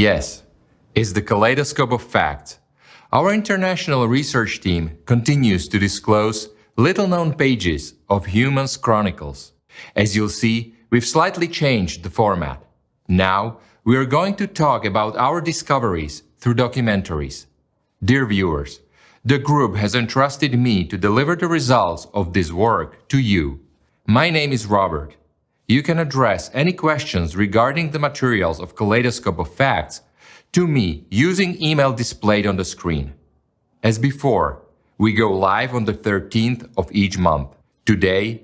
Yes, it's the Kaleidoscope of Facts. Our international research team continues to disclose little-known pages of humans' chronicles. As you'll see, we've slightly changed the format. Now, we are going to talk about our discoveries through documentaries. Dear viewers, the group has entrusted me to deliver the results of this work to you. My name is Robert. You can address any questions regarding the materials of Kaleidoscope of Facts to me using email displayed on the screen. As before, we go live on the 13th of each month. Today,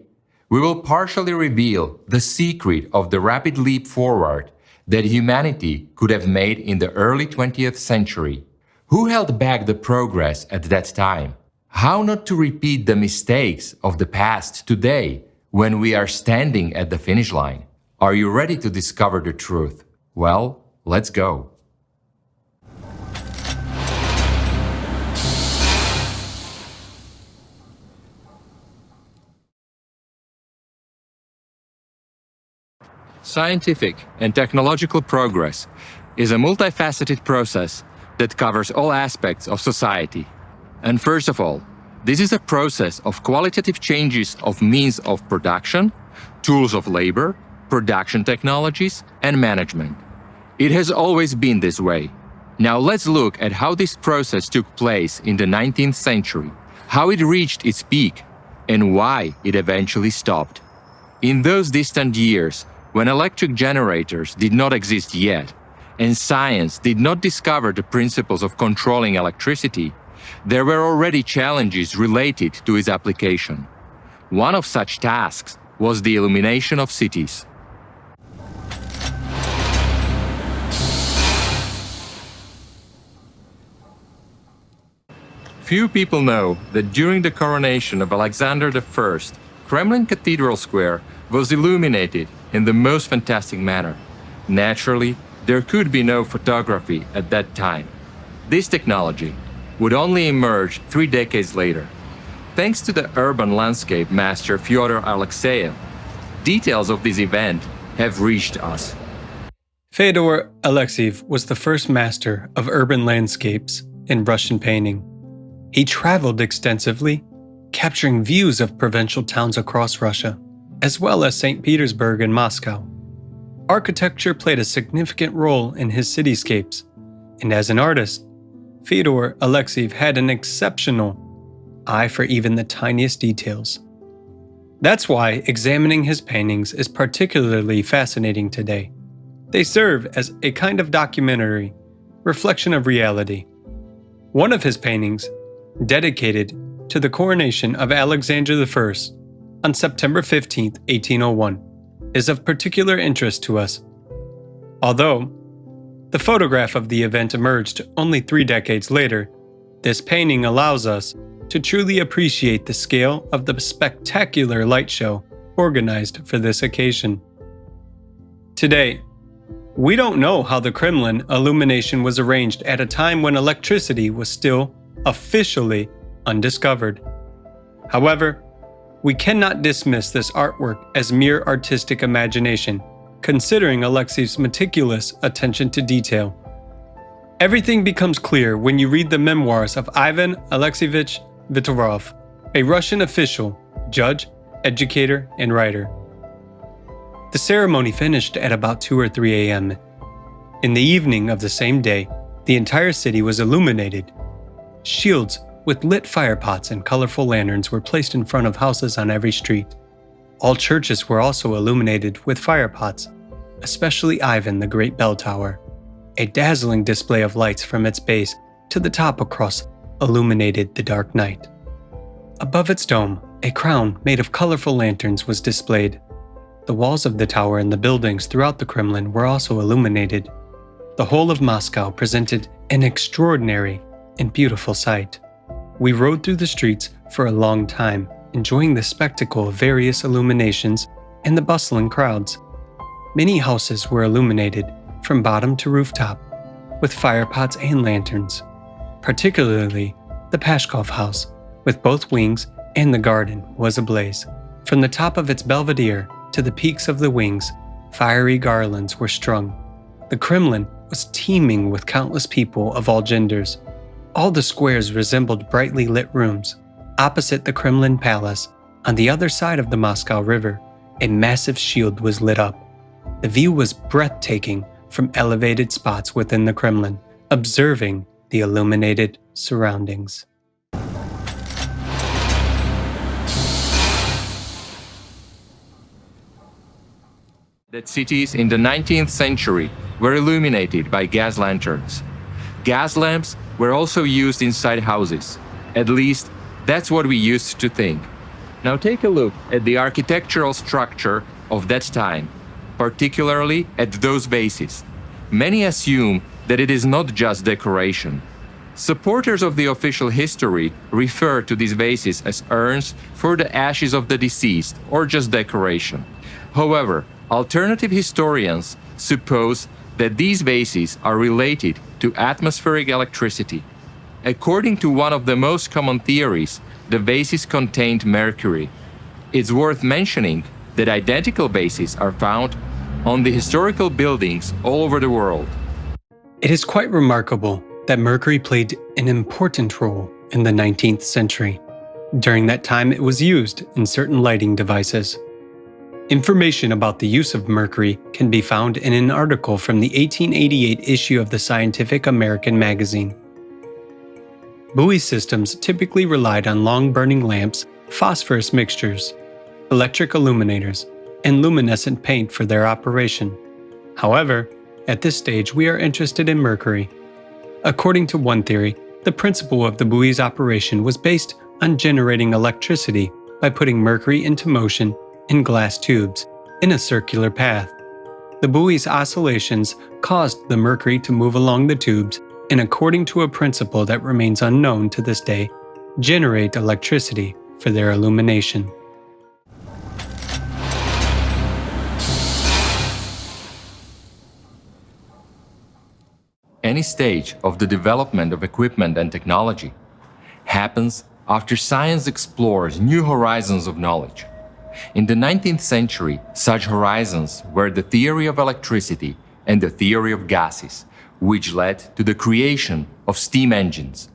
we will partially reveal the secret of the rapid leap forward that humanity could have made in the early 20th century. Who held back the progress at that time? How not to repeat the mistakes of the past today when we are standing at the finish line? Are you ready to discover the truth? Well, let's go. Scientific and technological progress is a multifaceted process that covers all aspects of society. And first of all, this is a process of qualitative changes of means of production, tools of labor, production technologies, and management. It has always been this way. Now let's look at how this process took place in the 19th century, how it reached its peak, and why it eventually stopped. In those distant years, when electric generators did not exist yet, and science did not discover the principles of controlling electricity, there were already challenges related to its application. One of such tasks was the illumination of cities. Few people know that during the coronation of Alexander I, Kremlin Cathedral Square was illuminated in the most fantastic manner. Naturally, there could be no photography at that time. This technology would only emerge 3 decades later. Thanks to the urban landscape master Fyodor Alexeyev, details of this event have reached us. Fyodor Alexeyev was the first master of urban landscapes in Russian painting. He traveled extensively, capturing views of provincial towns across Russia, as well as St. Petersburg and Moscow. Architecture played a significant role in his cityscapes, and as an artist, Fyodor Alexeyev had an exceptional eye for even the tiniest details. That's why examining his paintings is particularly fascinating today. They serve as a kind of documentary reflection of reality. One of his paintings, dedicated to the coronation of Alexander I on September 15, 1801, is of particular interest to us. Although the photograph of the event emerged only 3 decades later, this painting allows us to truly appreciate the scale of the spectacular light show organized for this occasion. Today, we don't know how the Kremlin illumination was arranged at a time when electricity was still officially undiscovered. However, we cannot dismiss this artwork as mere artistic imagination, considering Alexeyev's meticulous attention to detail. Everything becomes clear when you read the memoirs of Ivan Alexeyevich Vitorov, a Russian official, judge, educator, and writer. The ceremony finished at about 2 or 3 a.m. In the evening of the same day, the entire city was illuminated. Shields with lit firepots and colorful lanterns were placed in front of houses on every street. All churches were also illuminated with firepots, especially Ivan the Great Bell Tower. A dazzling display of lights from its base to the top across illuminated the dark night. Above its dome, a crown made of colorful lanterns was displayed. The walls of the tower and the buildings throughout the Kremlin were also illuminated. The whole of Moscow presented an extraordinary and beautiful sight. We rode through the streets for a long time, enjoying the spectacle of various illuminations and the bustling crowds. Many houses were illuminated from bottom to rooftop with firepots and lanterns, particularly the Pashkov house, with both wings and the garden was ablaze. From the top of its belvedere to the peaks of the wings, fiery garlands were strung. The Kremlin was teeming with countless people of all genders. All the squares resembled brightly lit rooms. Opposite the Kremlin Palace, on the other side of the Moscow River, a massive shield was lit up. The view was breathtaking from elevated spots within the Kremlin, observing the illuminated surroundings. That cities in the 19th century were illuminated by gas lanterns. Gas lamps were also used inside houses. At least, that's what we used to think. Now take a look at the architectural structure of that time, particularly at those bases. Many assume that it is not just decoration. Supporters of the official history refer to these vases as urns for the ashes of the deceased or just decoration. However, alternative historians suppose that these vases are related to atmospheric electricity. According to one of the most common theories, the vases contained mercury. It's worth mentioning that identical vases are found on the historical buildings all over the world. It is quite remarkable that mercury played an important role in the 19th century. During that time, it was used in certain lighting devices. Information about the use of mercury can be found in an article from the 1888 issue of the Scientific American magazine. Buoy systems typically relied on long-burning lamps, phosphorus mixtures, electric illuminators, and luminescent paint for their operation. However, at this stage we are interested in mercury. According to one theory, the principle of the buoy's operation was based on generating electricity by putting mercury into motion in glass tubes in a circular path. The buoy's oscillations caused the mercury to move along the tubes and, according to a principle that remains unknown to this day, generate electricity for their illumination. Any stage of the development of equipment and technology happens after science explores new horizons of knowledge. In the 19th century, such horizons were the theory of electricity and the theory of gases, which led to the creation of steam engines.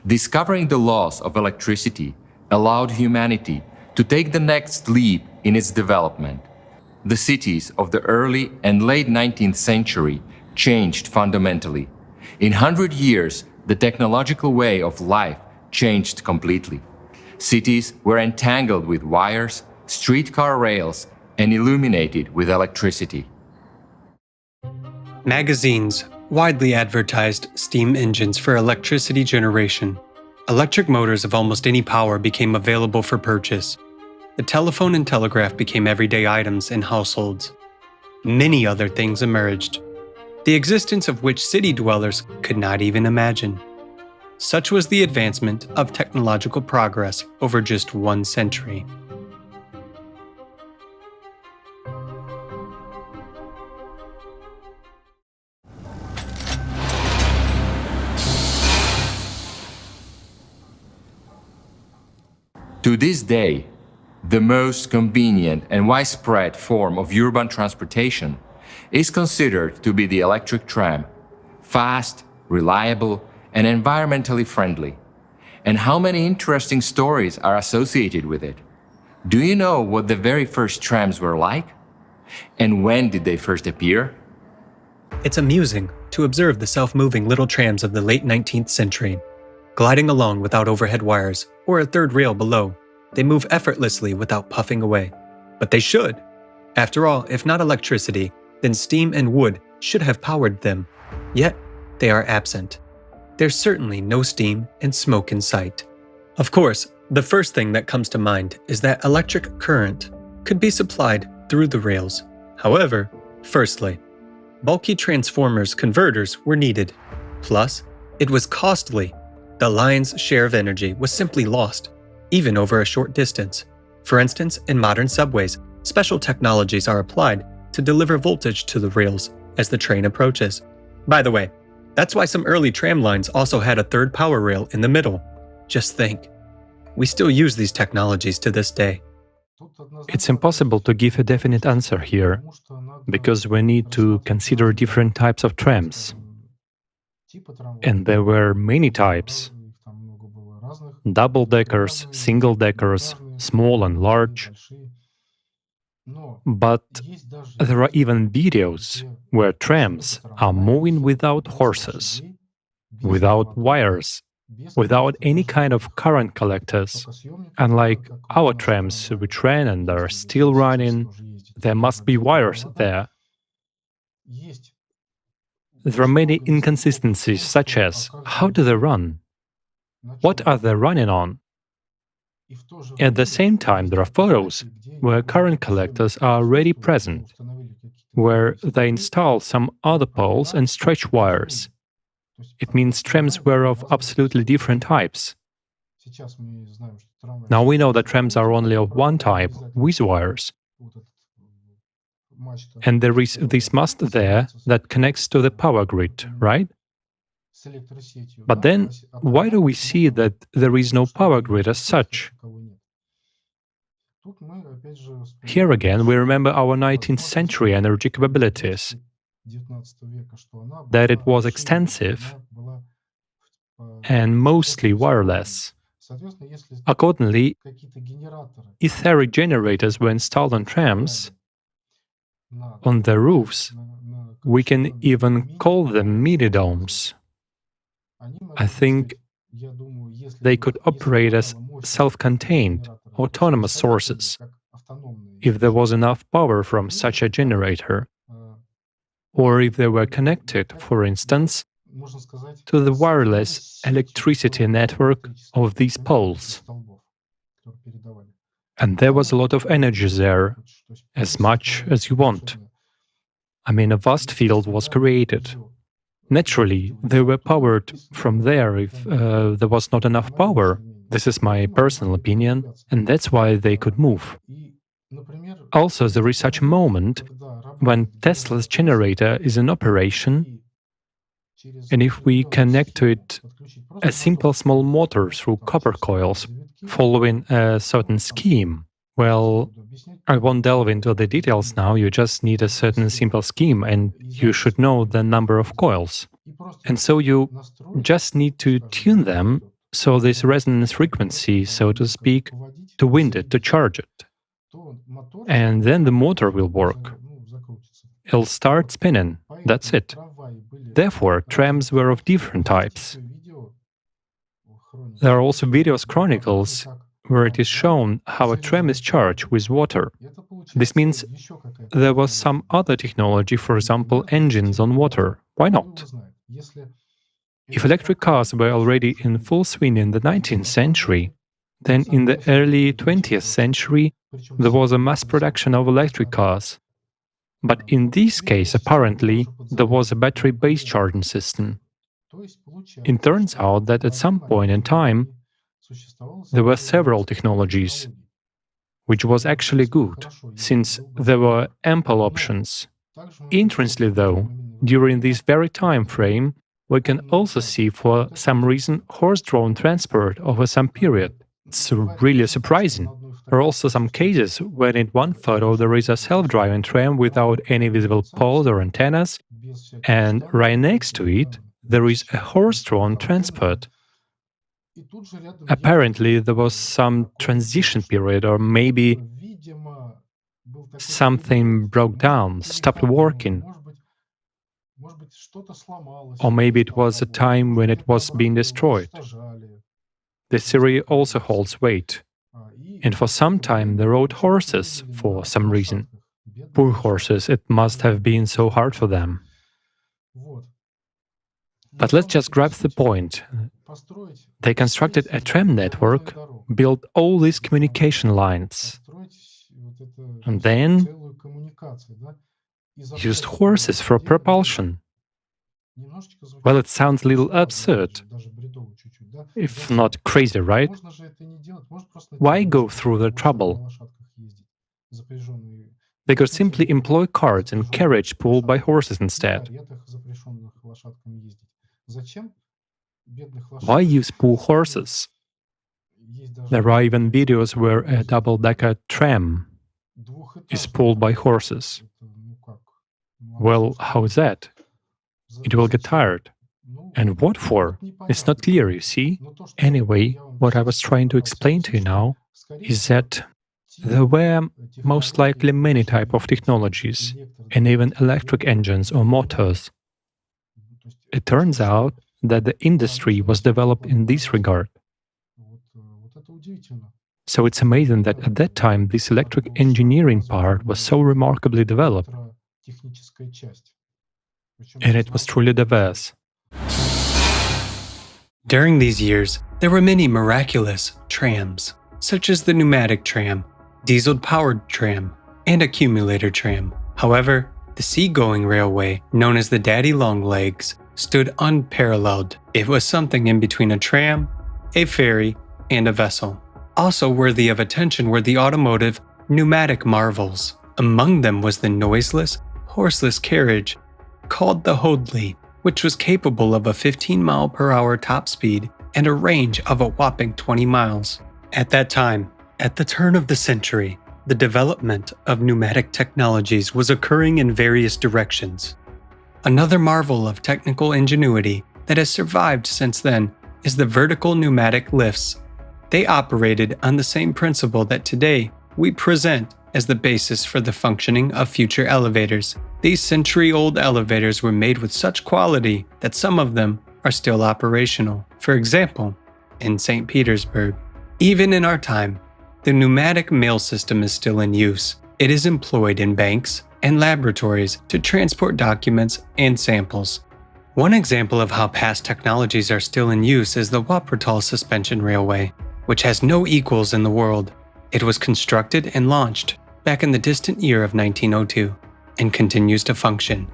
Discovering the laws of electricity allowed humanity to take the next leap in its development. The cities of the early and late 19th century changed fundamentally. In 100 years, the technological way of life changed completely. Cities were entangled with wires, streetcar rails, and illuminated with electricity. Magazines widely advertised steam engines for electricity generation. Electric motors of almost any power became available for purchase. The telephone and telegraph became everyday items in households. Many other things emerged, the existence of which city dwellers could not even imagine. Such was the advancement of technological progress over just 1 century. To this day, the most convenient and widespread form of urban transportation is considered to be the electric tram, fast, reliable, and environmentally friendly. And how many interesting stories are associated with it? Do you know what the very first trams were like? And when did they first appear? It's amusing to observe the self-moving little trams of the late 19th century. Gliding along without overhead wires or a third rail below, they move effortlessly without puffing away. But they should. After all, if not electricity, then steam and wood should have powered them. Yet, they are absent. There's certainly no steam and smoke in sight. Of course, the first thing that comes to mind is that electric current could be supplied through the rails. However, firstly, bulky transformers converters were needed. Plus, it was costly. The lion's share of energy was simply lost, even over a short distance. For instance, in modern subways, special technologies are applied to deliver voltage to the rails as the train approaches. By the way, that's why some early tram lines also had a third power rail in the middle. Just think. We still use these technologies to this day. It's impossible to give a definite answer here, because we need to consider different types of trams. And there were many types: double-deckers, single-deckers, small and large. But there are even videos where trams are moving without horses, without wires, without any kind of current collectors. Unlike our trams which ran and are still running, there must be wires there. There are many inconsistencies, such as how do they run? What are they running on? At the same time, there are photos where current collectors are already present, where they install some other poles and stretch wires. It means trams were of absolutely different types. Now we know that trams are only of one type, with wires. And there is this mast there that connects to the power grid, right? But then, why do we see that there is no power grid as such? Here again, we remember our 19th century energy capabilities, that it was extensive and mostly wireless. Accordingly, etheric generators were installed on trams, on their roofs. We can even call them mini-domes. I think they could operate as self-contained, autonomous sources, if there was enough power from such a generator, or if they were connected, for instance, to the wireless electricity network of these poles. And there was a lot of energy there, as much as you want. I mean, a vast field was created. Naturally, they were powered from there if there was not enough power. This is my personal opinion, and that's why they could move. Also, there is such a moment when Tesla's generator is in operation, and if we connect to it a simple small motor through copper coils, following a certain scheme, well, I won't delve into the details now, you just need a certain simple scheme and you should know the number of coils. And so you just need to tune them so this resonance frequency, so to speak, to wind it, to charge it. And then the motor will work. It'll start spinning, that's it. Therefore, trams were of different types. There are also videos chronicles where it is shown how a tram is charged with water. This means there was some other technology, for example, engines on water. Why not? If electric cars were already in full swing in the 19th century, then in the early 20th century there was a mass production of electric cars. But in this case, apparently, there was a battery-based charging system. It turns out that at some point in time, there were several technologies, which was actually good, since there were ample options. Interestingly, though, during this very time frame, we can also see for some reason horse-drawn transport over some period. It's really surprising. There are also some cases when in one photo there is a self-driving tram without any visible poles or antennas, and right next to it there is a horse-drawn transport. Apparently there was some transition period, or maybe something broke down, stopped working. Or maybe it was a time when it was being destroyed. This theory also holds weight. And for some time they rode horses for some reason. Poor horses, it must have been so hard for them. But let's just grab the point. They constructed a tram network, built all these communication lines, and then used horses for propulsion. Well, it sounds a little absurd, if not crazy, right? Why go through the trouble? They could simply employ carts and carriage pulled by horses instead. Why use poor horses? There are even videos where a double-decker tram is pulled by horses. Well, how is that? It will get tired. And what for? It's not clear, you see? Anyway, what I was trying to explain to you now is that there were most likely many types of technologies, and even electric engines or motors. It turns out that the industry was developed in this regard. So it's amazing that at that time this electric engineering part was so remarkably developed, and it was truly diverse. During these years, there were many miraculous trams, such as the pneumatic tram, diesel-powered tram, and accumulator tram. However, the sea-going railway, known as the Daddy Long Legs, stood unparalleled. It was something in between a tram, a ferry, and a vessel. Also worthy of attention were the automotive pneumatic marvels. Among them was the noiseless, horseless carriage called the Hoadley, which was capable of a 15-mile-per-hour top speed and a range of a whopping 20 miles. At that time, at the turn of the century, the development of pneumatic technologies was occurring in various directions. Another marvel of technical ingenuity that has survived since then is the vertical pneumatic lifts. They operated on the same principle that today we present as the basis for the functioning of future elevators. These century-old elevators were made with such quality that some of them are still operational. For example, in St. Petersburg. Even in our time, the pneumatic mail system is still in use. It is employed in banks and laboratories to transport documents and samples. One example of how past technologies are still in use is the Wuppertal Suspension Railway, which has no equals in the world. It was constructed and launched back in the distant year of 1902 and continues to function,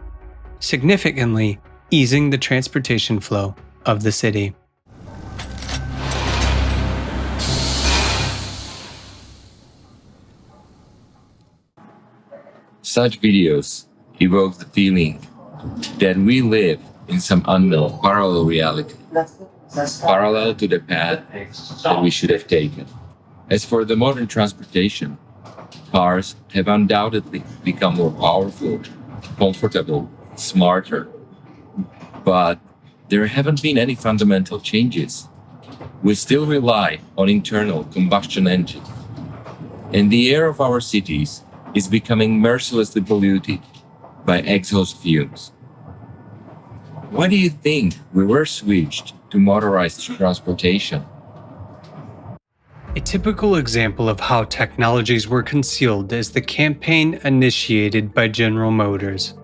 significantly easing the transportation flow of the city. Such videos evoke the feeling that we live in some unknown parallel reality, parallel to the path that we should have taken. As for the modern transportation, cars have undoubtedly become more powerful, comfortable, smarter, but there haven't been any fundamental changes. We still rely on internal combustion engines, and the air of our cities is becoming mercilessly polluted by exhaust fumes. Why do you think we were switched to motorized transportation? A typical example of how technologies were concealed is the campaign initiated by General Motors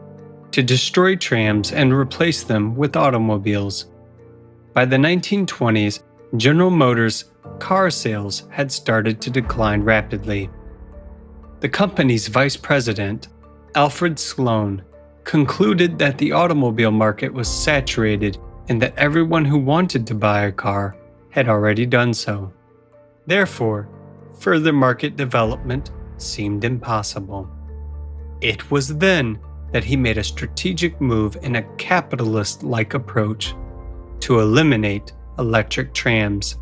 to destroy trams and replace them with automobiles. By the 1920s, General Motors' car sales had started to decline rapidly. The company's vice president, Alfred Sloan, concluded that the automobile market was saturated and that everyone who wanted to buy a car had already done so. Therefore, further market development seemed impossible. It was then that he made a strategic move in a capitalist-like approach to eliminate electric trams,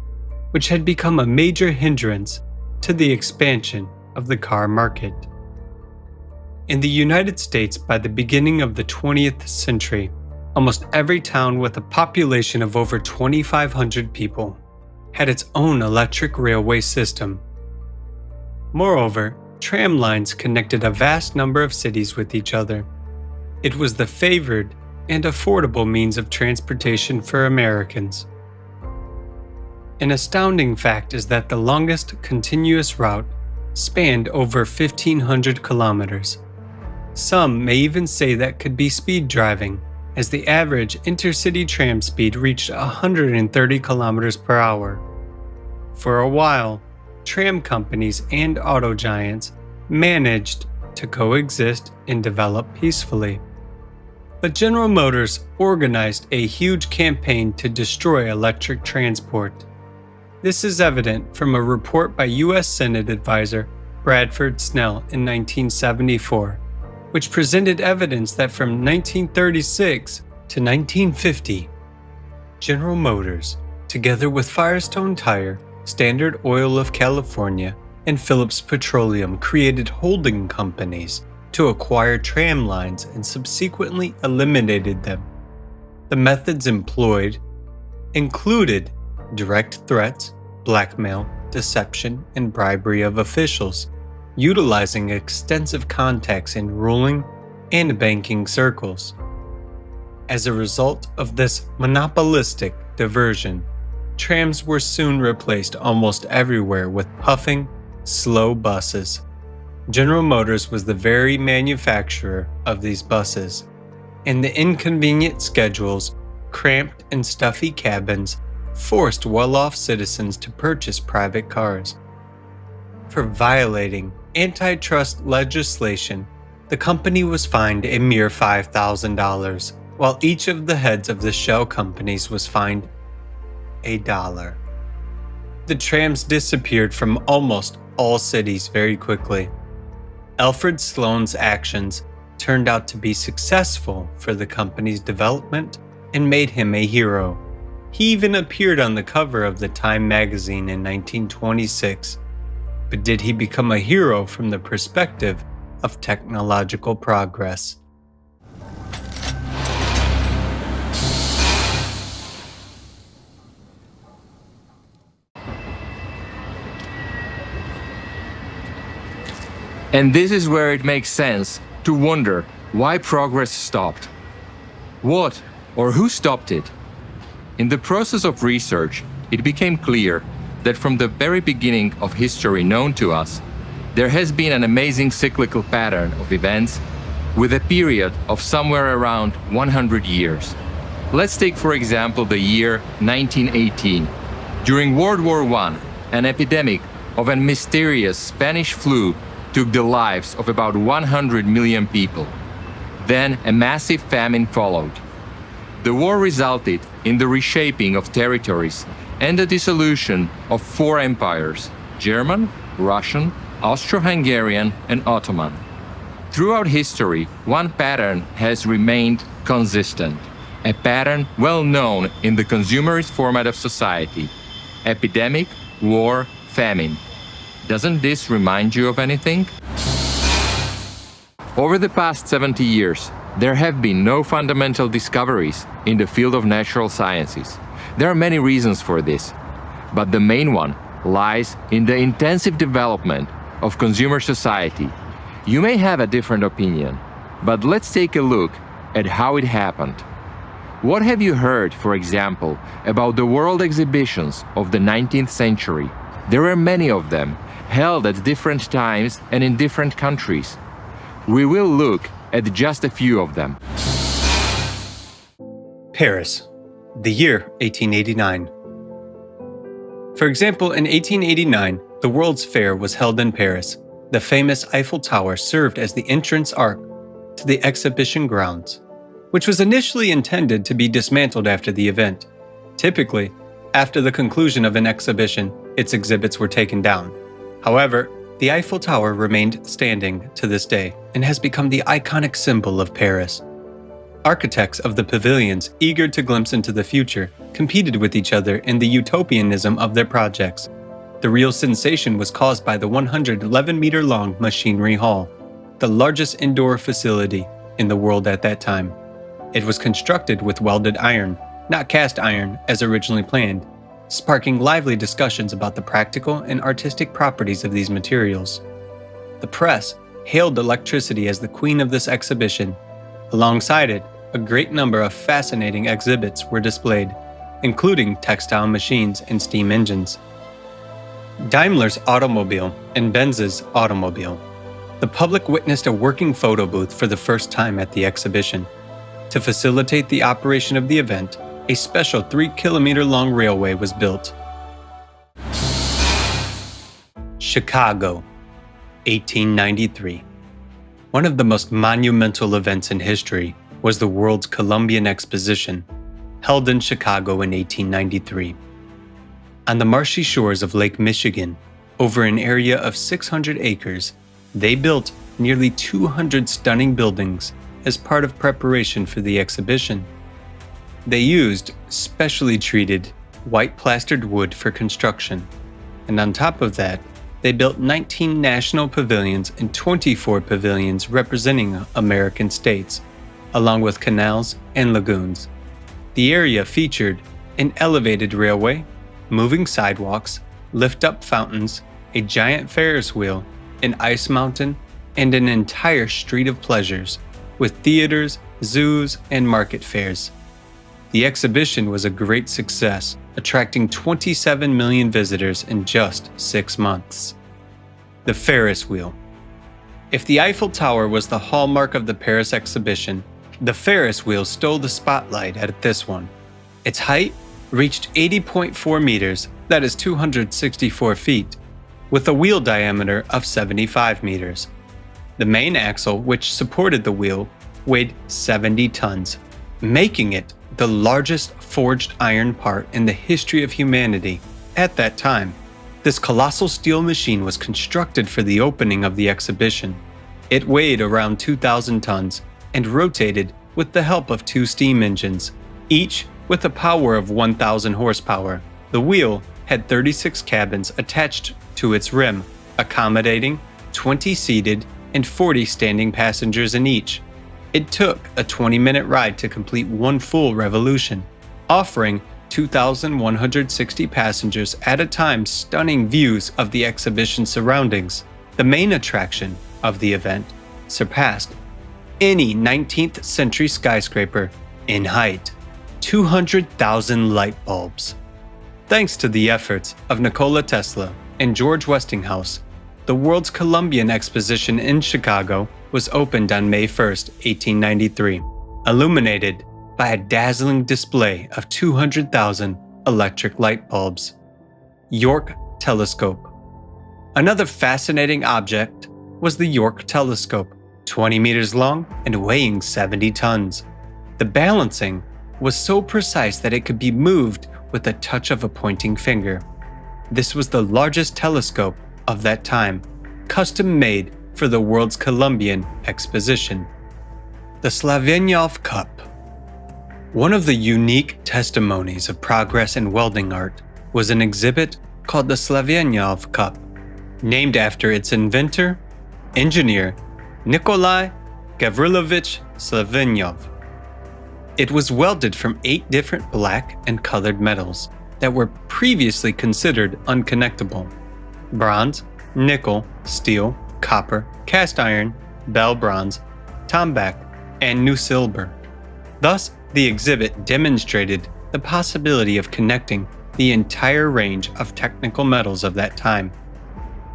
which had become a major hindrance to the expansion of the car market. In the United States, by the beginning of the 20th century, almost every town with a population of over 2,500 people had its own electric railway system. Moreover, tram lines connected a vast number of cities with each other. It was the favored and affordable means of transportation for Americans. An astounding fact is that the longest continuous route spanned over 1,500 kilometers. Some may even say that could be speed driving, as the average intercity tram speed reached 130 kilometers per hour. For a while, tram companies and auto giants managed to coexist and develop peacefully. But General Motors organized a huge campaign to destroy electric transport. This is evident from a report by U.S. Senate advisor Bradford Snell in 1974, which presented evidence that from 1936 to 1950, General Motors, together with Firestone Tire, Standard Oil of California, and Phillips Petroleum, created holding companies to acquire tram lines and subsequently eliminated them. The methods employed included direct threats, blackmail, deception, and bribery of officials, utilizing extensive contacts in ruling and banking circles. As a result of this monopolistic diversion, trams were soon replaced almost everywhere with puffing, slow buses. General Motors was the very manufacturer of these buses, and the inconvenient schedules, cramped and stuffy cabins forced well-off citizens to purchase private cars. For violating antitrust legislation, the company was fined a mere $5,000, while each of the heads of the shell companies was fined $1. The trams disappeared from almost all cities very quickly. Alfred Sloan's actions turned out to be successful for the company's development and made him a hero. He even appeared on the cover of the Time magazine in 1926. But did he become a hero from the perspective of technological progress? And this is where it makes sense to wonder why progress stopped. What or who stopped it? In the process of research, it became clear that from the very beginning of history known to us, there has been an amazing cyclical pattern of events with a period of somewhere around 100 years. Let's take, for example, the year 1918. During World War I, an epidemic of a mysterious Spanish flu took the lives of about 100 million people. Then a massive famine followed. The war resulted in the reshaping of territories and the dissolution of 4 empires: German, Russian, Austro-Hungarian, and Ottoman. Throughout history, one pattern has remained consistent, a pattern well known in the consumerist format of society: epidemic, war, famine. Doesn't this remind you of anything? Over the past 70 years, there have been no fundamental discoveries in the field of natural sciences. There are many reasons for this, but the main one lies in the intensive development of consumer society. You may have a different opinion, but let's take a look at how it happened. What have you heard, for example, about the world exhibitions of the 19th century? There were many of them, held at different times and in different countries. We will look at just a few of them. Paris, the year 1889. For example, in 1889, the World's Fair was held in Paris. The famous Eiffel Tower served as the entrance arc to the exhibition grounds, which was initially intended to be dismantled after the event. Typically, after the conclusion of an exhibition, its exhibits were taken down. However, the Eiffel Tower remained standing to this day and has become the iconic symbol of Paris. Architects of the pavilions, eager to glimpse into the future, competed with each other in the utopianism of their projects. The real sensation was caused by the 111-meter-long Machinery Hall, the largest indoor facility in the world at that time. It was constructed with welded iron, not cast iron as originally planned, sparking lively discussions about the practical and artistic properties of these materials. The press hailed electricity as the queen of this exhibition. Alongside it, a great number of fascinating exhibits were displayed, including textile machines and steam engines. Daimler's automobile and Benz's automobile. The public witnessed a working photo booth for the first time at the exhibition. To facilitate the operation of the event, a special 3-kilometer-long railway was built. Chicago, 1893. One of the most monumental events in history was the World's Columbian Exposition, held in Chicago in 1893. On the marshy shores of Lake Michigan, over an area of 600 acres, they built nearly 200 stunning buildings as part of preparation for the exhibition. They used specially treated, white plastered wood for construction, and on top of that, they built 19 national pavilions and 24 pavilions representing American states, along with canals and lagoons. The area featured an elevated railway, moving sidewalks, lift-up fountains, a giant Ferris wheel, an ice mountain, and an entire street of pleasures, with theaters, zoos, and market fairs. The exhibition was a great success, attracting 27 million visitors in just 6 months. The Ferris wheel. If the Eiffel Tower was the hallmark of the Paris exhibition, the Ferris wheel stole the spotlight at this one. Its height reached 80.4 meters, that is 264 feet, with a wheel diameter of 75 meters. The main axle, which supported the wheel, weighed 70 tons, making it the largest forged iron part in the history of humanity at that time. This colossal steel machine was constructed for the opening of the exhibition. It weighed around 2,000 tons and rotated with the help of 2 steam engines, each with a power of 1,000 horsepower. The wheel had 36 cabins attached to its rim, accommodating 20 seated and 40 standing passengers in each. It took a 20-minute ride to complete one full revolution, offering 2,160 passengers at a time stunning views of the exhibition surroundings. The main attraction of the event surpassed any 19th century skyscraper in height, 200,000 light bulbs. Thanks to the efforts of Nikola Tesla and George Westinghouse, the World's Columbian Exposition in Chicago was opened on May 1, 1893, illuminated by a dazzling display of 200,000 electric light bulbs. York Telescope. Another fascinating object was the York Telescope, 20 meters long and weighing 70 tons. The balancing was so precise that it could be moved with a touch of a pointing finger. This was the largest telescope of that time, custom made for the World's Columbian Exposition. The Slavenyov Cup. One of the unique testimonies of progress in welding art was an exhibit called the Slavenyov Cup, named after its inventor, engineer Nikolai Gavrilovich Slavenyov. It was welded from 8 different black and colored metals that were previously considered unconnectable: bronze, nickel, steel, copper, cast iron, bell bronze, tombac, and new silver. Thus, the exhibit demonstrated the possibility of connecting the entire range of technical metals of that time.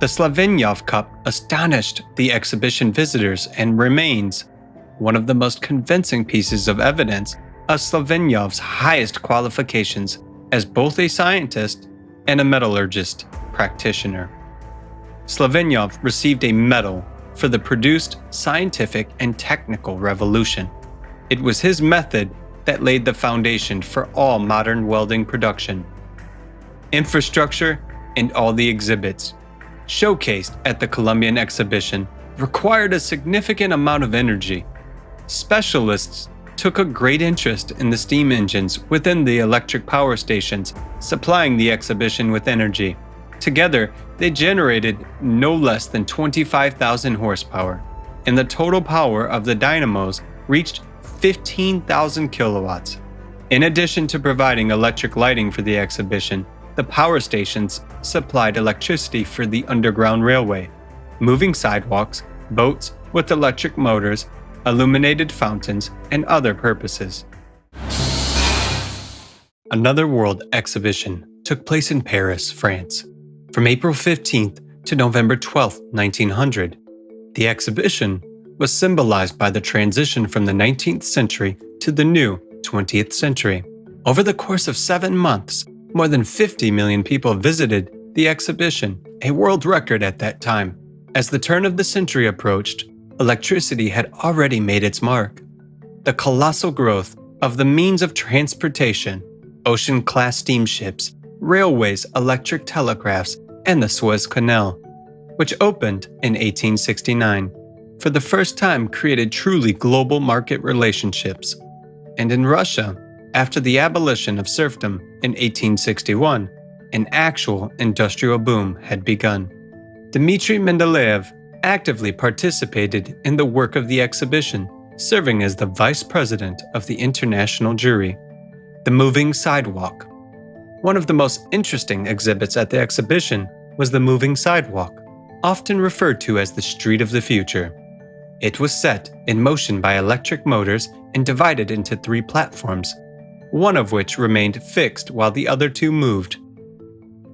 The Slavenyov Cup astonished the exhibition visitors and remains one of the most convincing pieces of evidence of Slavenyov's highest qualifications as both a scientist and a metallurgist practitioner. Slavenyov received a medal for the produced scientific and technical revolution. It was his method that laid the foundation for all modern welding production. Infrastructure and all the exhibits showcased at the Columbian Exhibition required a significant amount of energy. Specialists took a great interest in the steam engines within the electric power stations supplying the exhibition with energy. Together, they generated no less than 25,000 horsepower, and the total power of the dynamos reached 15,000 kilowatts. In addition to providing electric lighting for the exhibition, the power stations supplied electricity for the Underground Railway, moving sidewalks, boats with electric motors, illuminated fountains, and other purposes. Another world exhibition took place in Paris, France, from April 15th to November 12th, 1900. The exhibition was symbolized by the transition from the 19th century to the new 20th century. Over the course of 7 months, more than 50 million people visited the exhibition, a world record at that time. As the turn of the century approached, electricity had already made its mark. The colossal growth of the means of transportation, ocean-class steamships, railways, electric telegraphs, and the Suez Canal, which opened in 1869, for the first time created truly global market relationships. And in Russia, after the abolition of serfdom in 1861, an actual industrial boom had begun. Dmitry Mendeleev actively participated in the work of the exhibition, serving as the vice president of the international jury. the moving sidewalk. One of the most interesting exhibits at the exhibition was the moving sidewalk, often referred to as the Street of the Future. It was set in motion by electric motors and divided into 3 platforms, one of which remained fixed while the other 2 moved.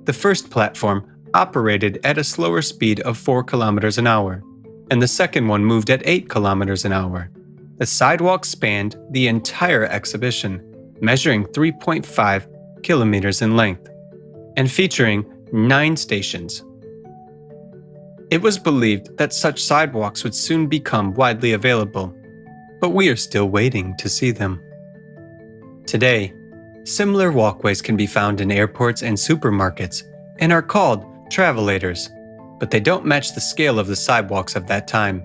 The first platform operated at a slower speed of 4 kilometers an hour, and the second one moved at 8 kilometers an hour. The sidewalk spanned the entire exhibition, measuring 3.5 kilometers in length, and featuring 9 stations. It was believed that such sidewalks would soon become widely available, but we are still waiting to see them. Today, similar walkways can be found in airports and supermarkets and are called travelators, but they don't match the scale of the sidewalks of that time.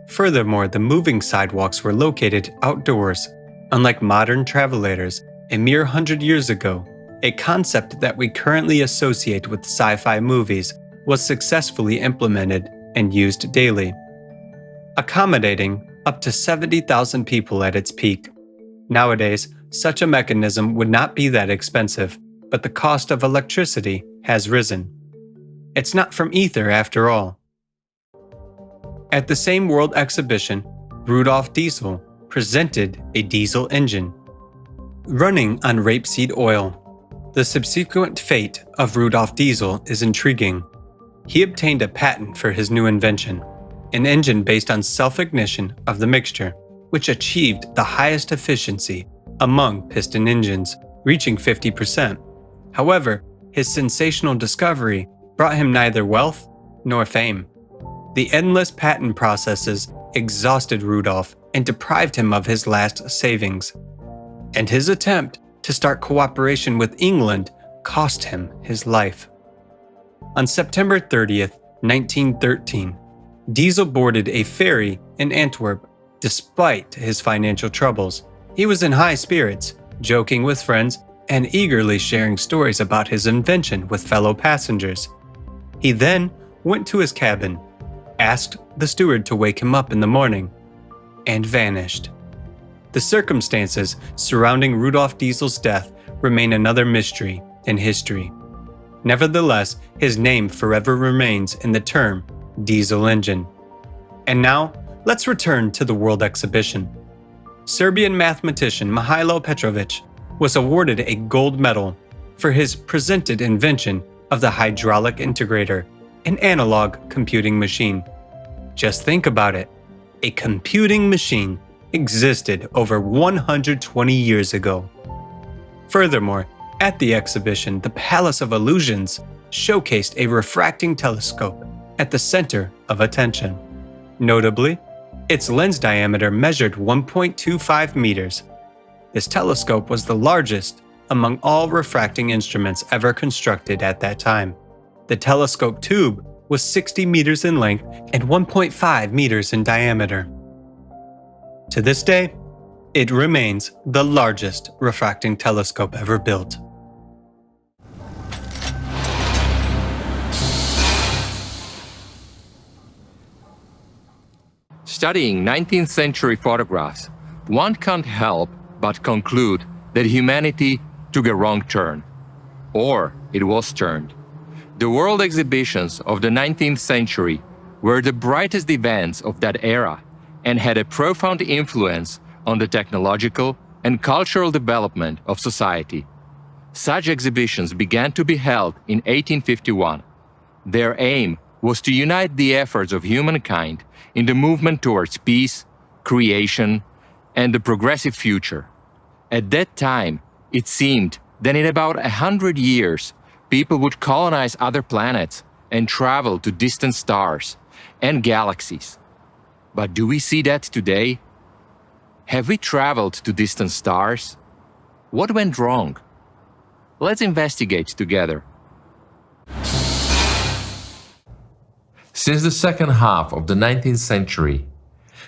Furthermore, the moving sidewalks were located outdoors, unlike modern travelators a mere 100 years ago. A concept that we currently associate with sci-fi movies was successfully implemented and used daily, accommodating up to 70,000 people at its peak. Nowadays, such a mechanism would not be that expensive, but the cost of electricity has risen. It's not from ether after all. At the same World Exhibition, Rudolf Diesel presented a diesel engine running on rapeseed oil. The subsequent fate of Rudolf Diesel is intriguing. He obtained a patent for his new invention, an engine based on self-ignition of the mixture, which achieved the highest efficiency among piston engines, reaching 50%. However, his sensational discovery brought him neither wealth nor fame. The endless patent processes exhausted Rudolf and deprived him of his last savings. And his attempt to start cooperation with England cost him his life. On September 30th, 1913, Diesel boarded a ferry in Antwerp. Despite his financial troubles, he was in high spirits, joking with friends and eagerly sharing stories about his invention with fellow passengers. He then went to his cabin, asked the steward to wake him up in the morning, and vanished. The circumstances surrounding Rudolf Diesel's death remain another mystery in history. Nevertheless, his name forever remains in the term diesel engine. And now, let's return to the World Exhibition. Serbian mathematician Mihailo Petrović was awarded a gold medal for his presented invention of the hydraulic integrator, an analog computing machine. Just think about it. A computing machine existed over 120 years ago. Furthermore, at the exhibition, the Palace of Illusions showcased a refracting telescope at the center of attention. Notably, its lens diameter measured 1.25 meters. This telescope was the largest among all refracting instruments ever constructed at that time. The telescope tube was 60 meters in length and 1.5 meters in diameter. To this day, it remains the largest refracting telescope ever built. Studying 19th century photographs, one can't help but conclude that humanity took a wrong turn. Or it was turned. The world exhibitions of the 19th century were the brightest events of that era and had a profound influence on the technological and cultural development of society. Such exhibitions began to be held in 1851. Their aim was to unite the efforts of humankind in the movement towards peace, creation, and the progressive future. At that time, it seemed that in about 100 years, people would colonize other planets and travel to distant stars and galaxies. But do we see that today? Have we traveled to distant stars? What went wrong? Let's investigate together. Since the second half of the 19th century,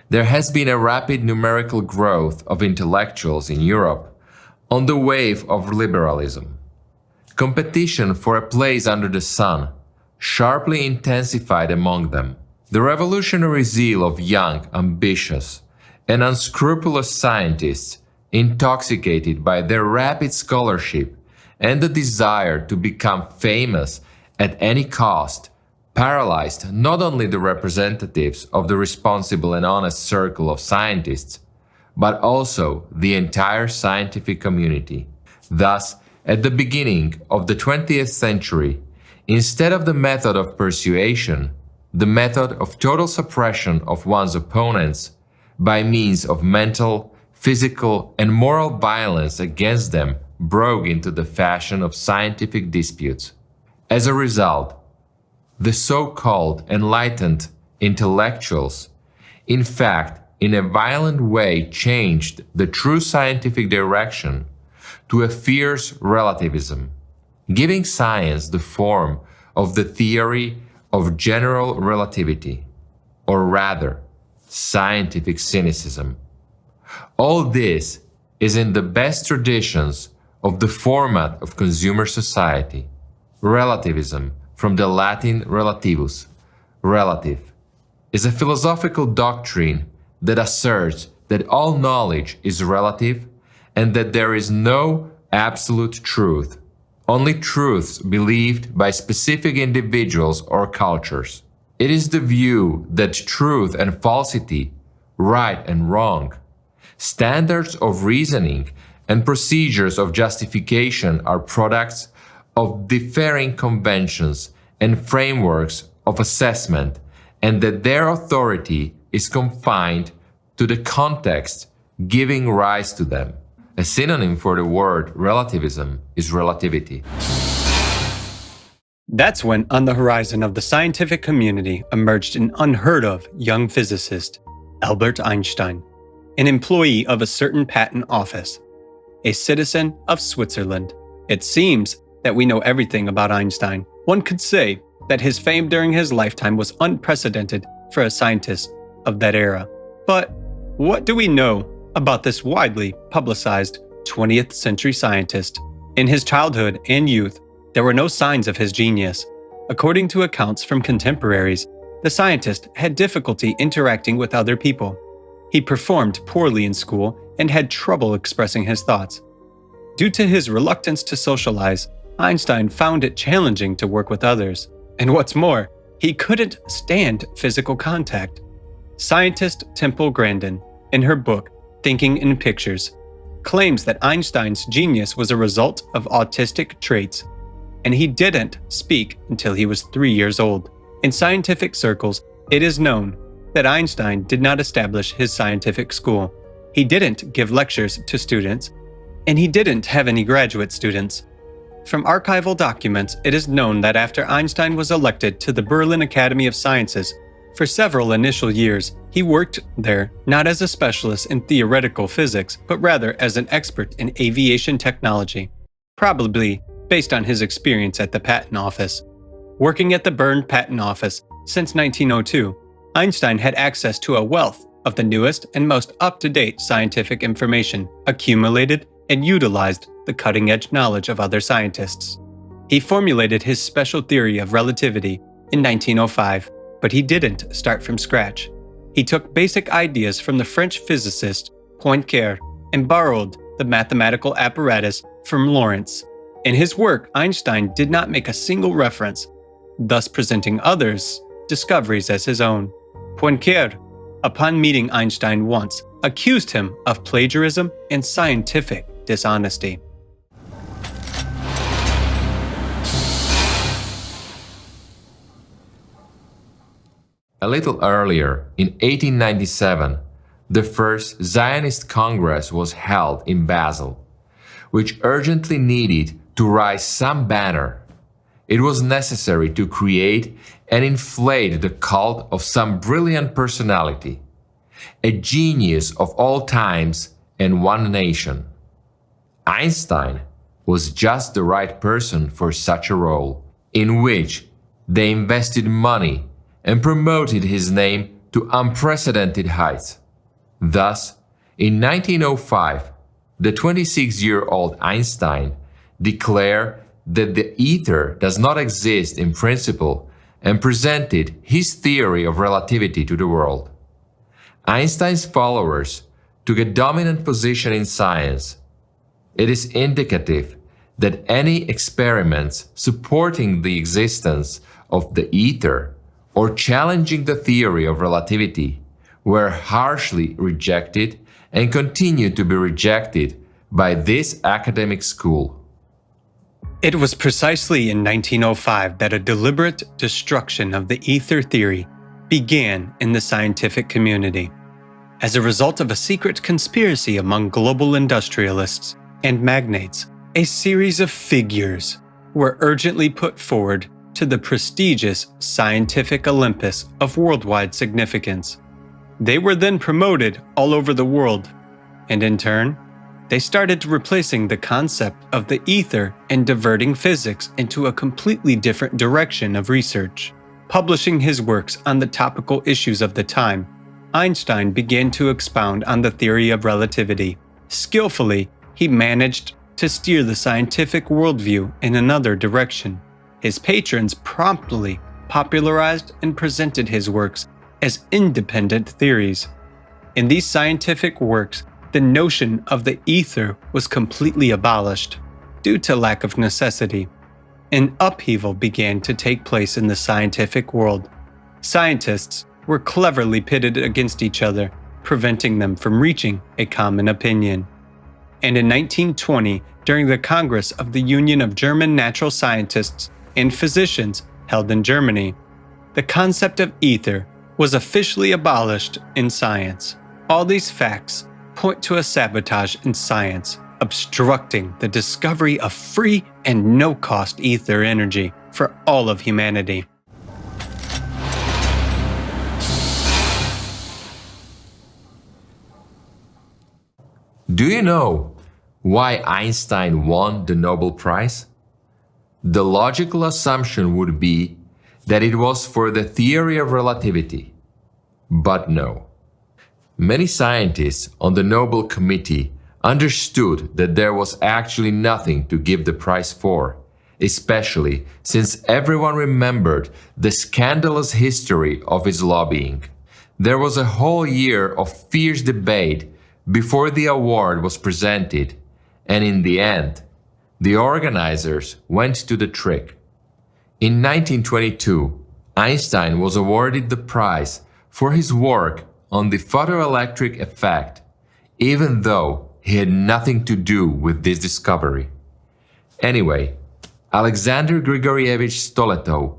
there has been a rapid numerical growth of intellectuals in Europe on the wave of liberalism. Competition for a place under the sun sharply intensified among them. The revolutionary zeal of young, ambitious, and unscrupulous scientists intoxicated by their rapid scholarship and the desire to become famous at any cost, paralyzed not only the representatives of the responsible and honest circle of scientists, but also the entire scientific community. Thus, at the beginning of the 20th century, instead of the method of persuasion, the method of total suppression of one's opponents by means of mental, physical, and moral violence against them broke into the fashion of scientific disputes. As a result, the so-called enlightened intellectuals, in fact, in a violent way changed the true scientific direction to a fierce relativism, giving science the form of the theory of general relativity, or rather, scientific cynicism. All this is in the best traditions of the format of consumer society. Relativism, from the Latin relativus, relative, is a philosophical doctrine that asserts that all knowledge is relative and that there is no absolute truth, only truths believed by specific individuals or cultures. It is the view that truth and falsity, right and wrong, standards of reasoning and procedures of justification are products of differing conventions and frameworks of assessment, and that their authority is confined to the context giving rise to them. A synonym for the word relativism is relativity. That's when on the horizon of the scientific community emerged an unheard of young physicist, Albert Einstein, an employee of a certain patent office, a citizen of Switzerland. It seems that we know everything about Einstein. One could say that his fame during his lifetime was unprecedented for a scientist of that era. But what do we know about this widely publicized 20th century scientist? In his childhood and youth, there were no signs of his genius. According to accounts from contemporaries, the scientist had difficulty interacting with other people. He performed poorly in school and had trouble expressing his thoughts. Due to his reluctance to socialize, Einstein found it challenging to work with others. And what's more, he couldn't stand physical contact. Scientist Temple Grandin, in her book Thinking in Pictures, claims that Einstein's genius was a result of autistic traits, and he didn't speak until he was 3 years old. In scientific circles, it is known that Einstein did not establish his scientific school. He didn't give lectures to students, and he didn't have any graduate students. From archival documents, it is known that after Einstein was elected to the Berlin Academy of Sciences, for several initial years, he worked there not as a specialist in theoretical physics, but rather as an expert in aviation technology, probably based on his experience at the patent office. Working at the Bern Patent Office since 1902, Einstein had access to a wealth of the newest and most up-to-date scientific information, accumulated and utilized the cutting-edge knowledge of other scientists. He formulated his special theory of relativity in 1905, but he didn't start from scratch. He took basic ideas from the French physicist Poincare and borrowed the mathematical apparatus from Lorentz. In his work, Einstein did not make a single reference, thus presenting others' discoveries as his own. Poincare, upon meeting Einstein once, accused him of plagiarism and scientific dishonesty. A little earlier, in 1897, the first Zionist Congress was held in Basel, which urgently needed to raise some banner. It was necessary to create and inflate the cult of some brilliant personality, a genius of all times and one nation. Einstein was just the right person for such a role, in which they invested money and promoted his name to unprecedented heights. Thus, in 1905, the 26-year-old Einstein declared that the ether does not exist in principle and presented his theory of relativity to the world. Einstein's followers took a dominant position in science. It is indicative that any experiments supporting the existence of the ether or challenging the theory of relativity were harshly rejected and continue to be rejected by this academic school. It was precisely in 1905 that a deliberate destruction of the ether theory began in the scientific community. As a result of a secret conspiracy among global industrialists and magnates, a series of figures were urgently put forward to the prestigious scientific Olympus of worldwide significance. They were then promoted all over the world, and in turn, they started replacing the concept of the ether and diverting physics into a completely different direction of research. Publishing his works on the topical issues of the time, Einstein began to expound on the theory of relativity. Skillfully, he managed to steer the scientific worldview in another direction. His patrons promptly popularized and presented his works as independent theories. In these scientific works, the notion of the ether was completely abolished due to lack of necessity. An upheaval began to take place in the scientific world. Scientists were cleverly pitted against each other, preventing them from reaching a common opinion. And in 1920, during the Congress of the Union of German Natural Scientists and Physicians held in Germany, the concept of ether was officially abolished in science. All these facts point to a sabotage in science, obstructing the discovery of free and no-cost ether energy for all of humanity. Do you know why Einstein won the Nobel Prize? The logical assumption would be that it was for the theory of relativity. But no. Many scientists on the Nobel Committee understood that there was actually nothing to give the prize for, especially since everyone remembered the scandalous history of his lobbying. There was a whole year of fierce debate before the award was presented, and in the end, the organizers went to the trick. In 1922, Einstein was awarded the prize for his work on the photoelectric effect, even though he had nothing to do with this discovery. Anyway, Alexander Grigorievich Stoletov,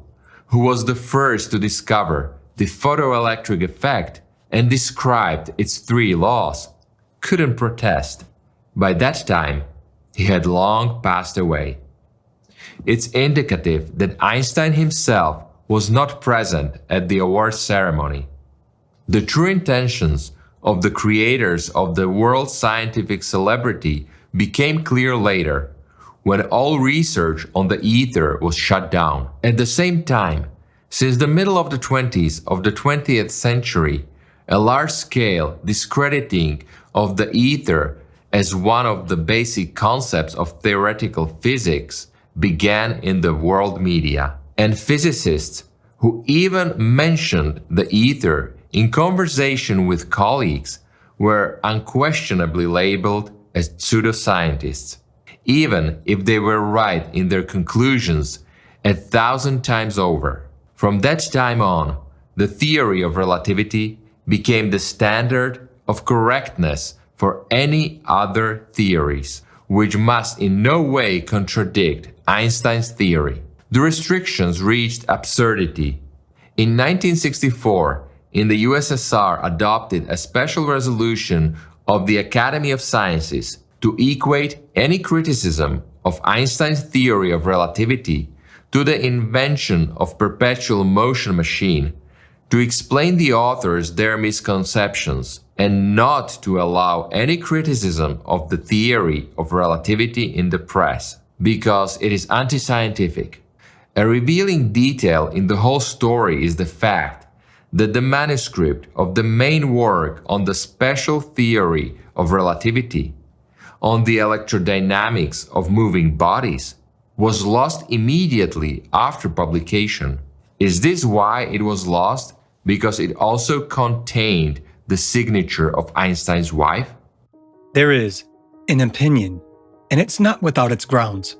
who was the first to discover the photoelectric effect and described its 3 laws, couldn't protest. By that time, he had long passed away. It's indicative that Einstein himself was not present at the award ceremony. The true intentions of the creators of the world scientific celebrity became clear later, when all research on the ether was shut down. At the same time, since the middle of the 20s of the 20th century, a large-scale discrediting of the ether as one of the basic concepts of theoretical physics began in the world media, and physicists who even mentioned the ether in conversation with colleagues were unquestionably labeled as pseudoscientists, even if they were right in their conclusions 1,000 times over. From that time on, the theory of relativity became the standard of correctness for any other theories, which must in no way contradict Einstein's theory. The restrictions reached absurdity. In 1964, in the USSR adopted a special resolution of the Academy of Sciences to equate any criticism of Einstein's theory of relativity to the invention of perpetual motion machine, to explain the authors their misconceptions, and not to allow any criticism of the theory of relativity in the press, because it is anti-scientific. A revealing detail in the whole story is the fact that the manuscript of the main work on the special theory of relativity, on the electrodynamics of moving bodies, was lost immediately after publication. Is this why it was lost? Because it also contained the signature of Einstein's wife? There is an opinion, and it's not without its grounds,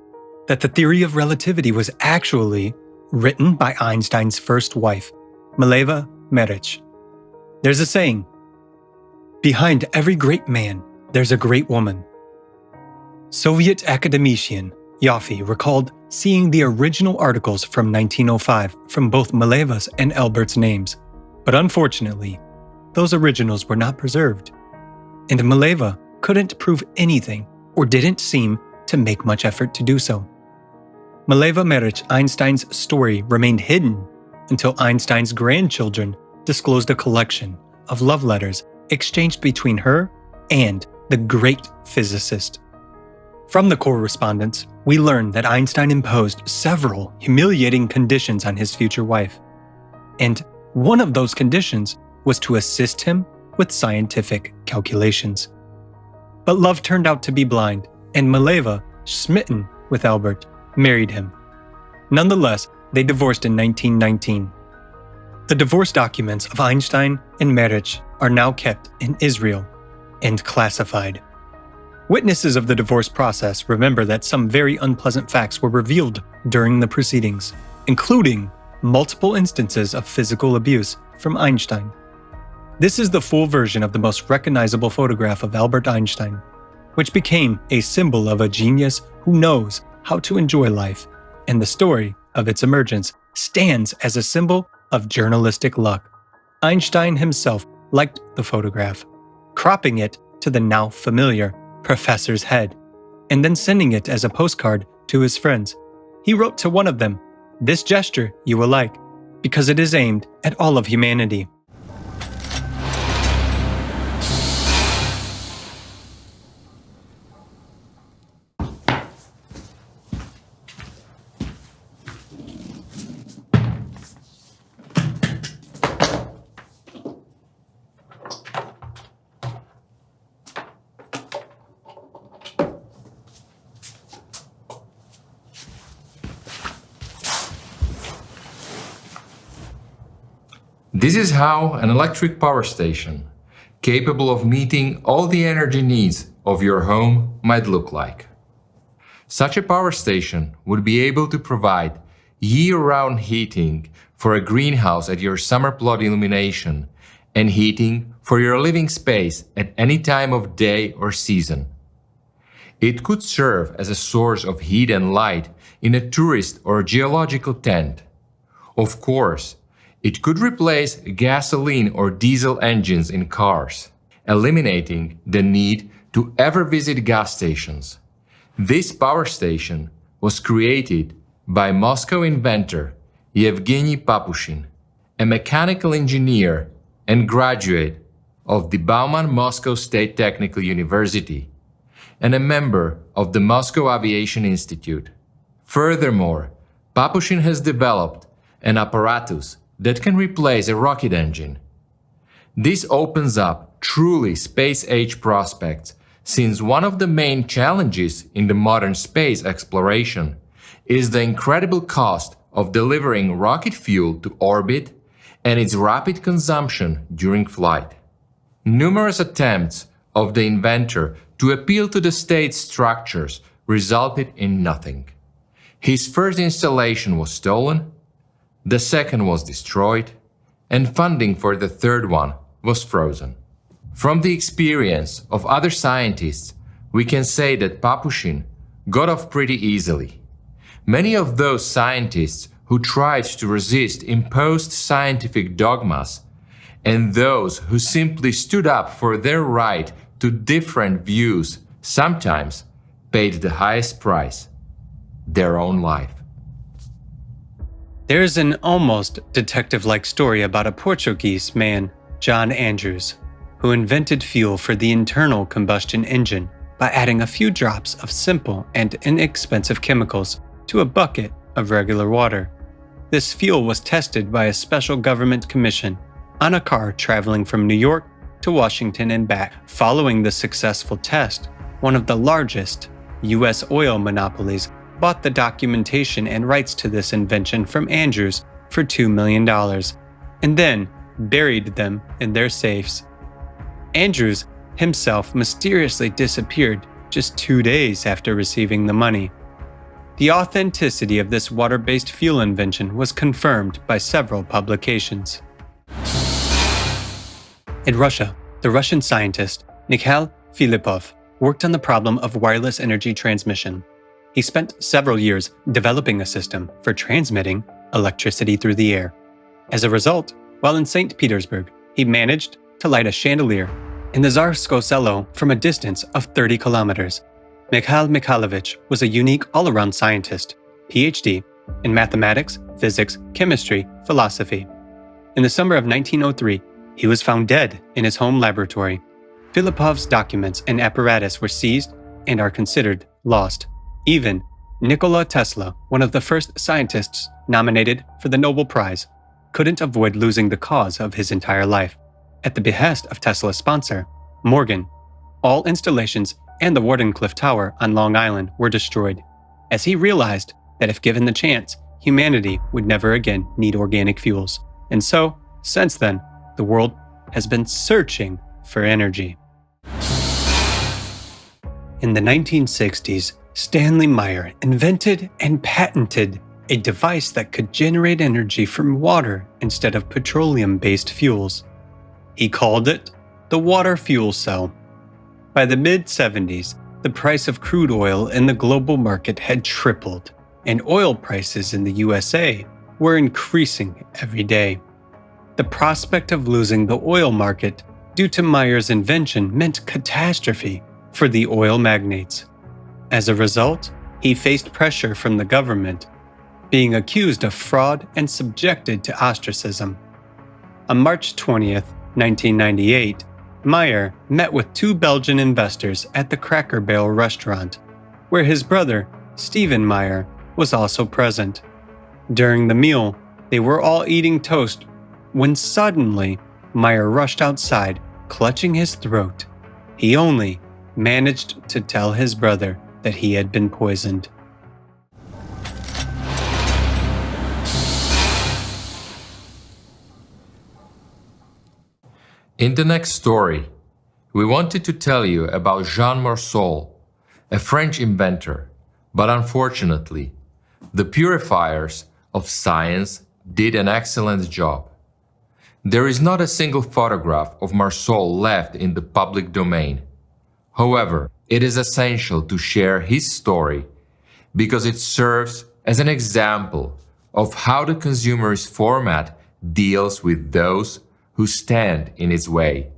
that the theory of relativity was actually written by Einstein's first wife, Mileva Maric. There's a saying, "Behind every great man, there's a great woman." Soviet academician Yoffe recalled seeing the original articles from 1905 from both Mileva's and Albert's names, but unfortunately, those originals were not preserved, and Mileva couldn't prove anything or didn't seem to make much effort to do so. Mileva Maric Einstein's story remained hidden until Einstein's grandchildren disclosed a collection of love letters exchanged between her and the great physicist. From the correspondence, we learn that Einstein imposed several humiliating conditions on his future wife, and one of those conditions was to assist him with scientific calculations. But love turned out to be blind, and Mileva, smitten with Albert, married him. Nonetheless, they divorced in 1919. The divorce documents of Einstein and Maric are now kept in Israel and classified. Witnesses of the divorce process remember that some very unpleasant facts were revealed during the proceedings, including multiple instances of physical abuse from Einstein. This is the full version of the most recognizable photograph of Albert Einstein, which became a symbol of a genius who knows how to enjoy life, and the story of its emergence stands as a symbol of journalistic luck. Einstein himself liked the photograph, cropping it to the now familiar professor's head, and then sending it as a postcard to his friends. He wrote to one of them, "This gesture you will like, because it is aimed at all of humanity." This is how an electric power station, capable of meeting all the energy needs of your home, might look like. Such a power station would be able to provide year-round heating for a greenhouse at your summer plot illumination and heating for your living space at any time of day or season. It could serve as a source of heat and light in a tourist or geological tent. Of course, it could replace gasoline or diesel engines in cars, eliminating the need to ever visit gas stations. This power station was created by Moscow inventor Yevgeny Papushin, a mechanical engineer and graduate of the Bauman Moscow State Technical University, and a member of the Moscow Aviation Institute. Furthermore, Papushin has developed an apparatus that can replace a rocket engine. This opens up truly space-age prospects, since one of the main challenges in the modern space exploration is the incredible cost of delivering rocket fuel to orbit and its rapid consumption during flight. Numerous attempts of the inventor to appeal to the state's structures resulted in nothing. His first installation was stolen, the second was destroyed, and funding for the third one was frozen. From the experience of other scientists, we can say that Papushin got off pretty easily. Many of those scientists who tried to resist imposed scientific dogmas, and those who simply stood up for their right to different views, sometimes paid the highest price, their own life. There's an almost detective-like story about a Portuguese man, John Andrews, who invented fuel for the internal combustion engine by adding a few drops of simple and inexpensive chemicals to a bucket of regular water. This fuel was tested by a special government commission on a car traveling from New York to Washington and back. Following the successful test, one of the largest U.S. oil monopolies bought the documentation and rights to this invention from Andrews for $2 million, and then buried them in their safes. Andrews himself mysteriously disappeared just 2 days after receiving the money. The authenticity of this water-based fuel invention was confirmed by several publications. In Russia, the Russian scientist Mikhail Filippov worked on the problem of wireless energy transmission. He spent several years developing a system for transmitting electricity through the air. As a result, while in St. Petersburg, he managed to light a chandelier in the Tsarskoye Selo from a distance of 30 kilometers. Mikhail Mikhailovich was a unique all-around scientist, PhD in mathematics, physics, chemistry, philosophy. In the summer of 1903, he was found dead in his home laboratory. Filippov's documents and apparatus were seized and are considered lost. Even Nikola Tesla, one of the first scientists nominated for the Nobel Prize, couldn't avoid losing the cause of his entire life. At the behest of Tesla's sponsor, Morgan, all installations and the Wardenclyffe Tower on Long Island were destroyed, as he realized that if given the chance, humanity would never again need organic fuels. And so, since then, the world has been searching for energy. In the 1960s, Stanley Meyer invented and patented a device that could generate energy from water instead of petroleum-based fuels. He called it the water fuel cell. By the mid-70s, the price of crude oil in the global market had tripled, and oil prices in the USA were increasing every day. The prospect of losing the oil market due to Meyer's invention meant catastrophe for the oil magnates. As a result, he faced pressure from the government, being accused of fraud and subjected to ostracism. On March 20th, 1998, Meyer met with 2 Belgian investors at the Cracker Barrel restaurant, where his brother, Stephen Meyer, was also present. During the meal, they were all eating toast when suddenly Meyer rushed outside, clutching his throat. He only managed to tell his brother that he had been poisoned. In the next story, we wanted to tell you about Jean Morsel, a French inventor, but unfortunately, the purifiers of science did an excellent job. There is not a single photograph of Morsel left in the public domain. However, it is essential to share his story because it serves as an example of how the consumerist format deals with those who stand in its way.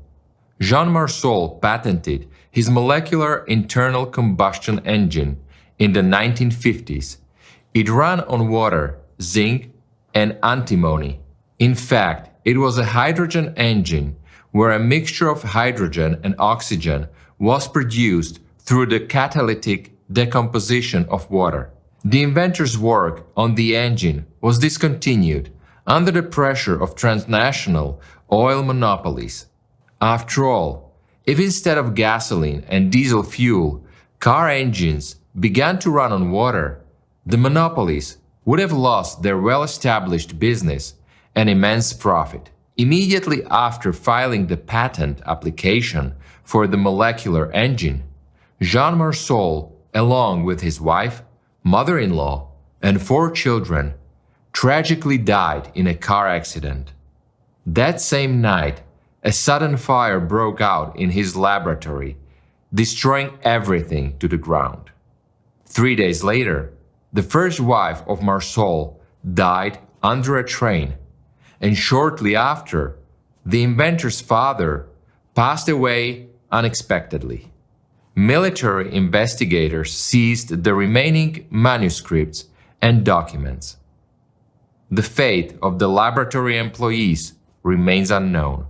Jean Morsel patented his molecular internal combustion engine in the 1950s. It ran on water, zinc, and antimony. In fact, it was a hydrogen engine where a mixture of hydrogen and oxygen was produced through the catalytic decomposition of water. The inventor's work on the engine was discontinued under the pressure of transnational oil monopolies. After all, if instead of gasoline and diesel fuel, car engines began to run on water, the monopolies would have lost their well-established business and immense profit. Immediately after filing the patent application for the molecular engine, Jean Morsel, along with his wife, mother-in-law, and 4 children, tragically died in a car accident. That same night, a sudden fire broke out in his laboratory, destroying everything to the ground. 3 days later, the first wife of Morsel died under a train, and shortly after, the inventor's father passed away unexpectedly. Military investigators seized the remaining manuscripts and documents. The fate of the laboratory employees remains unknown.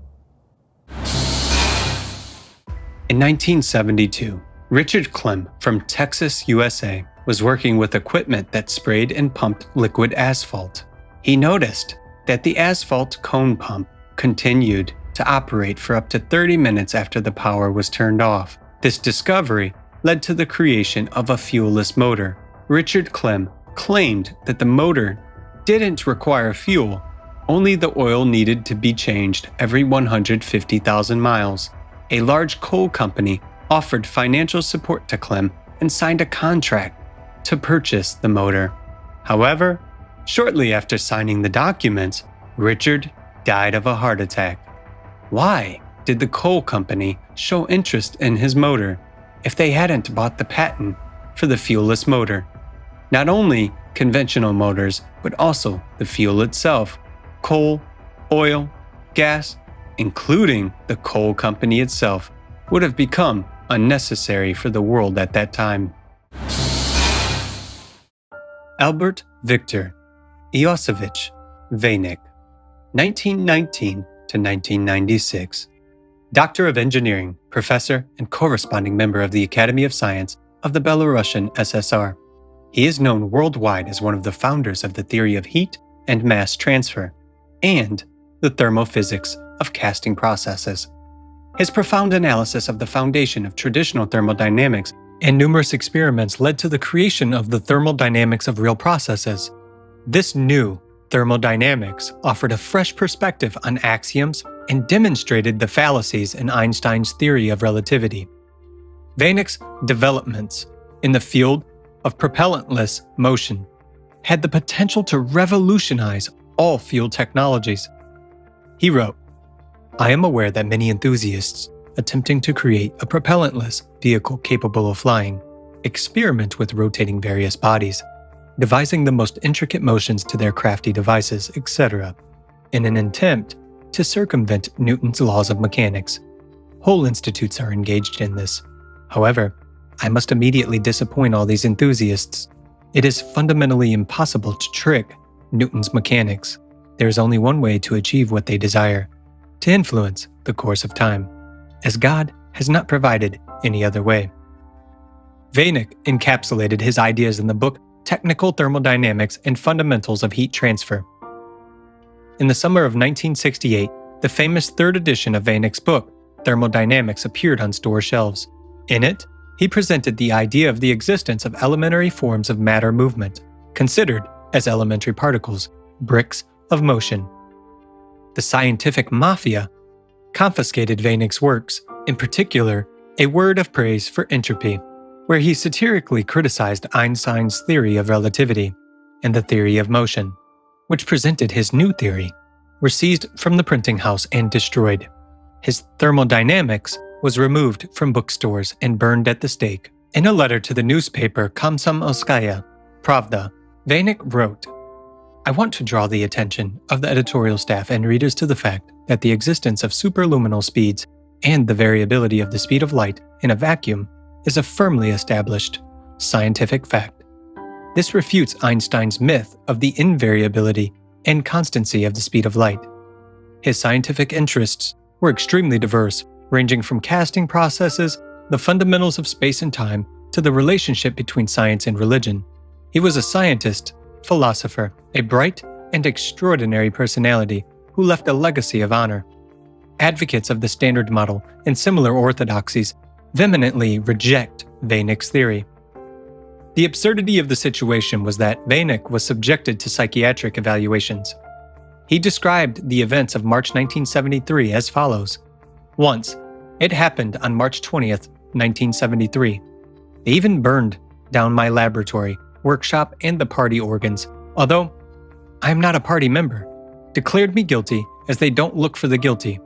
In 1972, Richard Clem from Texas, USA, was working with equipment that sprayed and pumped liquid asphalt. He noticed that the asphalt cone pump continued to operate for up to 30 minutes after the power was turned off. This discovery led to the creation of a fuelless motor. Richard Clem claimed that the motor didn't require fuel, only the oil needed to be changed every 150,000 miles. a large coal company offered financial support to Clem and signed a contract to purchase the motor. However, shortly after signing the documents, Richard died of a heart attack. Why did the coal company show interest in his motor if they hadn't bought the patent for the fuelless motor? Not only conventional motors, but also the fuel itself, coal, oil, gas, including the coal company itself, would have become unnecessary for the world at that time. Albert Victor Iosifovich Vanek, 1919 to 1996. Doctor of Engineering, professor, and corresponding member of the Academy of Science of the Belarusian SSR. He is known worldwide as one of the founders of the theory of heat and mass transfer, and the thermophysics of casting processes. His profound analysis of the foundation of traditional thermodynamics and numerous experiments led to the creation of the thermodynamics of real processes. This new thermodynamics offered a fresh perspective on axioms and demonstrated the fallacies in Einstein's theory of relativity. Vanek's developments in the field of propellantless motion had the potential to revolutionize all fuel technologies. He wrote, "I am aware that many enthusiasts attempting to create a propellantless vehicle capable of flying experiment with rotating various bodies, devising the most intricate motions to their crafty devices, etc., in an attempt to circumvent Newton's laws of mechanics. Whole institutes are engaged in this. However, I must immediately disappoint all these enthusiasts. It is fundamentally impossible to trick Newton's mechanics. There is only one way to achieve what they desire, to influence the course of time, as God has not provided any other way." Vanek encapsulated his ideas in the book Technical Thermodynamics and Fundamentals of Heat Transfer. In the summer of 1968, the famous third edition of Vanek's book, Thermodynamics, appeared on store shelves. In it, he presented the idea of the existence of elementary forms of matter movement, considered as elementary particles, bricks of motion. The scientific mafia confiscated Vanek's works, in particular, A Word of Praise for Entropy, where he satirically criticized Einstein's theory of relativity and the theory of motion, which presented his new theory, were seized from the printing house and destroyed. His Thermodynamics was removed from bookstores and burned at the stake. In a letter to the newspaper Komsomolskaya Pravda, Vanek wrote, "I want to draw the attention of the editorial staff and readers to the fact that the existence of superluminal speeds and the variability of the speed of light in a vacuum is a firmly established scientific fact. This refutes Einstein's myth of the invariability and constancy of the speed of light." His scientific interests were extremely diverse, ranging from casting processes, the fundamentals of space and time, to the relationship between science and religion. He was a scientist, philosopher, a bright and extraordinary personality who left a legacy of honor. Advocates of the Standard Model and similar orthodoxies vehemently reject Vanek's theory. The absurdity of the situation was that Vanek was subjected to psychiatric evaluations. He described the events of March 1973 as follows. Once, it happened on March 20th, 1973. They even burned down my laboratory, workshop, and the party organs, although I am not a party member, declared me guilty as they don't look for the guilty.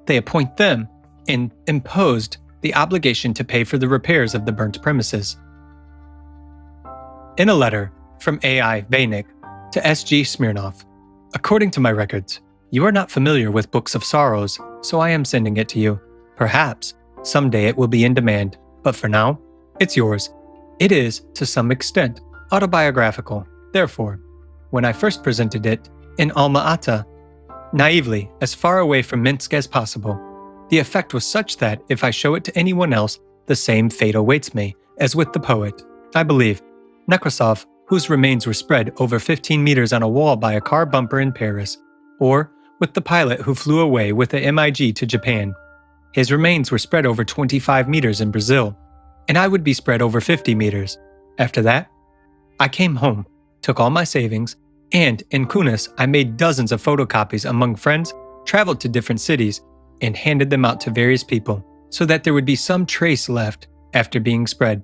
They appoint them and imposed the obligation to pay for the repairs of the burnt premises. In a letter from A.I. Vanek to S.G. Smirnov, according to my records, you are not familiar with Books of Sorrows, so I am sending it to you. Perhaps someday it will be in demand, but for now, it's yours. It is, to some extent, autobiographical. Therefore, when I first presented it in Alma-Ata, naively, as far away from Minsk as possible, the effect was such that if I show it to anyone else, the same fate awaits me, as with the poet, I believe, Nekrasov, whose remains were spread over 15 meters on a wall by a car bumper in Paris, or with the pilot who flew away with the MiG to Japan. His remains were spread over 25 meters in Brazil, and I would be spread over 50 meters. After that, I came home, took all my savings, and in Kunis I made dozens of photocopies among friends, traveled to different cities, and handed them out to various people, so that there would be some trace left after being spread.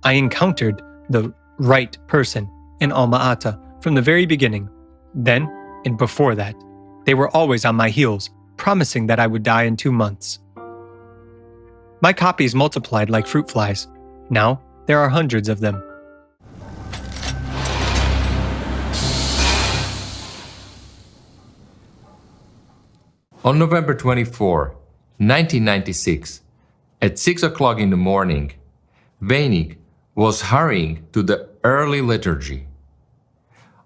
I encountered the right person in Alma-Ata from the very beginning. Then, and before that, they were always on my heels, promising that I would die in 2 months. My copies multiplied like fruit flies. Now, there are hundreds of them. On November 24, 1996, at 6 o'clock in the morning, Vejnik was hurrying to the early liturgy.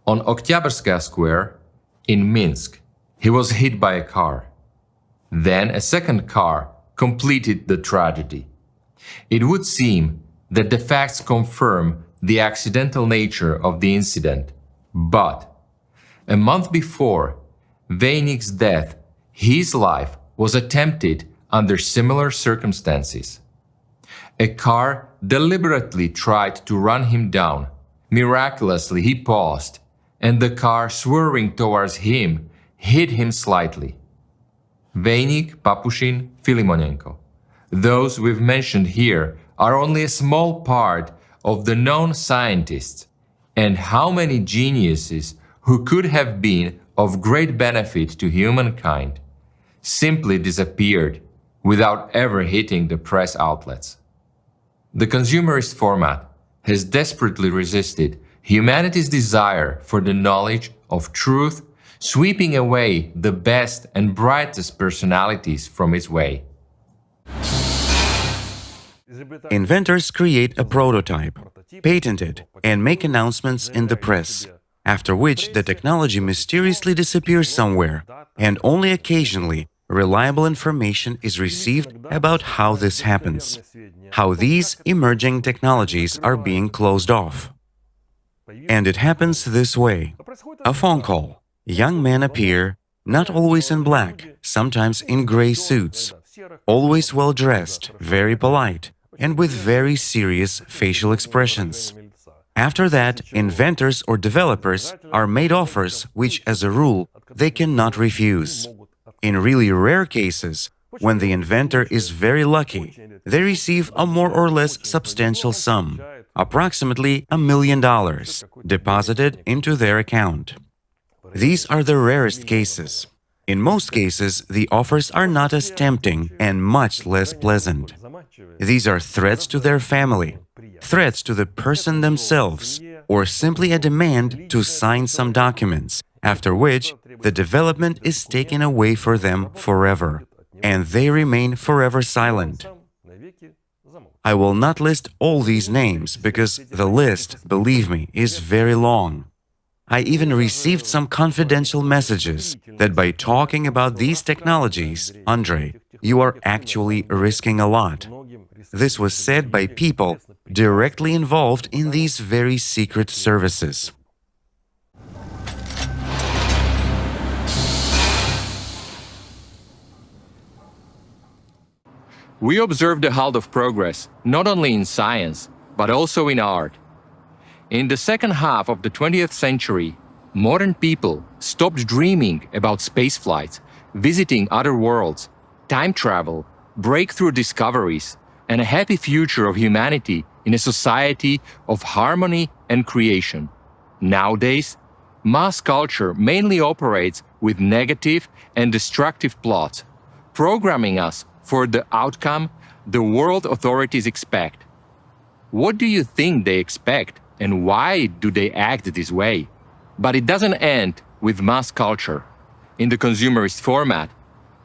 On Oktyabrskaya Square in Minsk, he was hit by a car. Then a second car completed the tragedy. It would seem that the facts confirm the accidental nature of the incident, but a month before Vejnik's death, his life was attempted under similar circumstances. A car deliberately tried to run him down. Miraculously, he paused, and the car, swerving towards him, hit him slightly. Vejnik, Papushin, Filimonenko. Those we've mentioned here are only a small part of the known scientists, and how many geniuses who could have been of great benefit to humankind simply disappeared without ever hitting the press outlets. The consumerist format has desperately resisted humanity's desire for the knowledge of truth, sweeping away the best and brightest personalities from its way. Inventors create a prototype, patent it, and make announcements in the press, after which the technology mysteriously disappears somewhere, and only occasionally reliable information is received about how this happens, how these emerging technologies are being closed off. And it happens this way. A phone call. Young men appear, not always in black, sometimes in gray suits, always well-dressed, very polite, and with very serious facial expressions. After that, inventors or developers are made offers which, as a rule, they cannot refuse. In really rare cases, when the inventor is very lucky, they receive a more or less substantial sum, approximately $1 million, deposited into their account. These are the rarest cases. In most cases, the offers are not as tempting and much less pleasant. These are threats to their family, threats to the person themselves, or simply a demand to sign some documents, after which the development is taken away for them forever, and they remain forever silent. I will not list all these names because the list, believe me, is very long. I even received some confidential messages that by talking about these technologies, Andrei, you are actually risking a lot. This was said by people directly involved in these very secret services. We observe the halt of progress, not only in science, but also in art. In the second half of the 20th century, modern people stopped dreaming about space flights, visiting other worlds, time travel, breakthrough discoveries, and a happy future of humanity in a society of harmony and creation. Nowadays, mass culture mainly operates with negative and destructive plots, programming us for the outcome the world authorities expect. What do you think they expect, and why do they act this way? But it doesn't end with mass culture. In the consumerist format,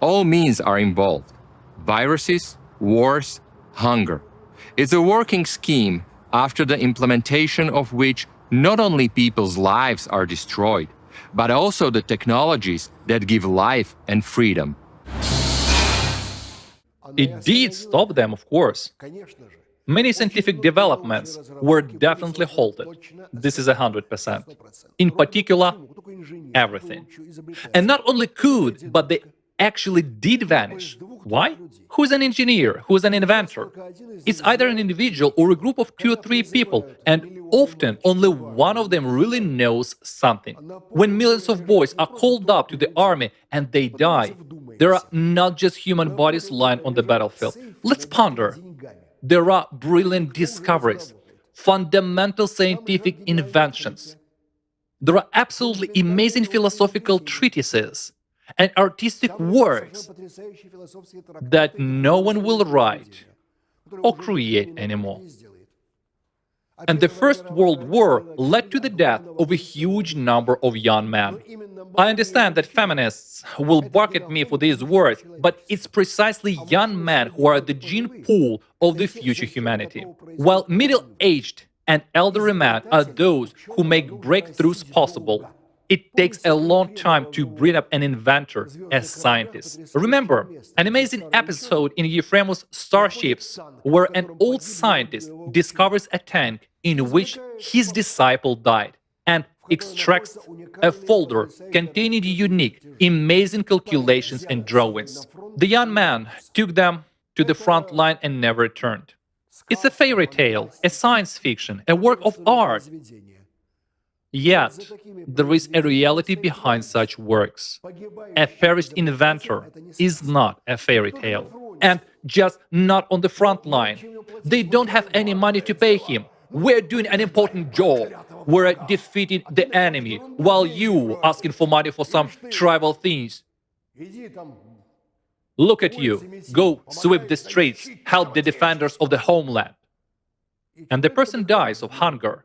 all means are involved: viruses, wars, hunger. It's a working scheme after the implementation of which not only people's lives are destroyed, but also the technologies that give life and freedom. It did stop them, of course. Many scientific developments were definitely halted. This is 100%. In particular, everything. And not only could, but they actually did vanish. Why? Who's an engineer? Who's an inventor? It's either an individual or a group of 2 or 3 people, and often only one of them really knows something. When millions of boys are called up to the army and they die, There are not just human bodies lying on the battlefield. Let's ponder. There are brilliant discoveries, fundamental scientific inventions. There are absolutely amazing philosophical treatises and artistic works that no one will write or create anymore. And the First World War led to the death of a huge number of young men. I understand that feminists will bark at me for these words, but it's precisely young men who are the gene pool of the future humanity. While middle-aged and elderly men are those who make breakthroughs possible, it takes a long time to bring up an inventor as scientist. Remember an amazing episode in Yefremov's Starships where an old scientist discovers a tank in which his disciple died and extracts a folder containing unique, amazing calculations and drawings. The young man took them to the front line and never returned. It's a fairy tale, a science fiction, a work of art. Yet, there is a reality behind such works. A perished inventor is not a fairy tale. And just not on the front line. They don't have any money to pay him. We're doing an important job. We're defeating the enemy, while you asking for money for some trivial things. Look at you. Go sweep the streets, help the defenders of the homeland. And the person dies of hunger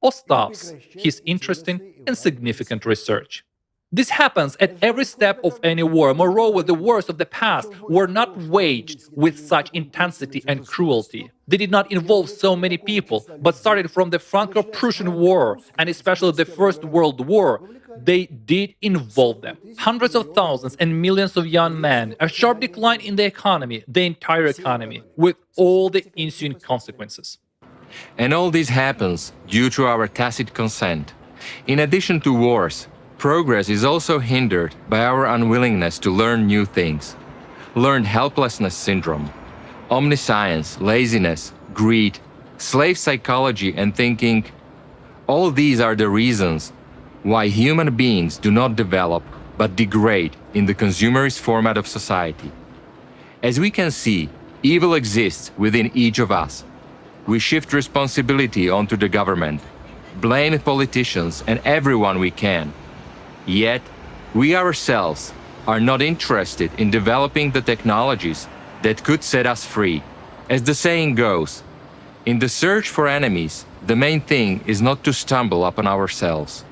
or stops his interesting and significant research. This happens at every step of any war. Moreover, the wars of the past were not waged with such intensity and cruelty. They did not involve so many people, but started from the Franco-Prussian War, and especially the First World War, they did involve them. Hundreds of thousands and millions of young men, a sharp decline in the economy, the entire economy, with all the ensuing consequences. And all this happens due to our tacit consent. In addition to wars, progress is also hindered by our unwillingness to learn new things. Learned helplessness syndrome, omniscience, laziness, greed, slave psychology and thinking. All these are the reasons why human beings do not develop but degrade in the consumerist format of society. As we can see, evil exists within each of us. We shift responsibility onto the government, blame politicians and everyone we can. Yet, we ourselves are not interested in developing the technologies that could set us free. As the saying goes, in the search for enemies, the main thing is not to stumble upon ourselves.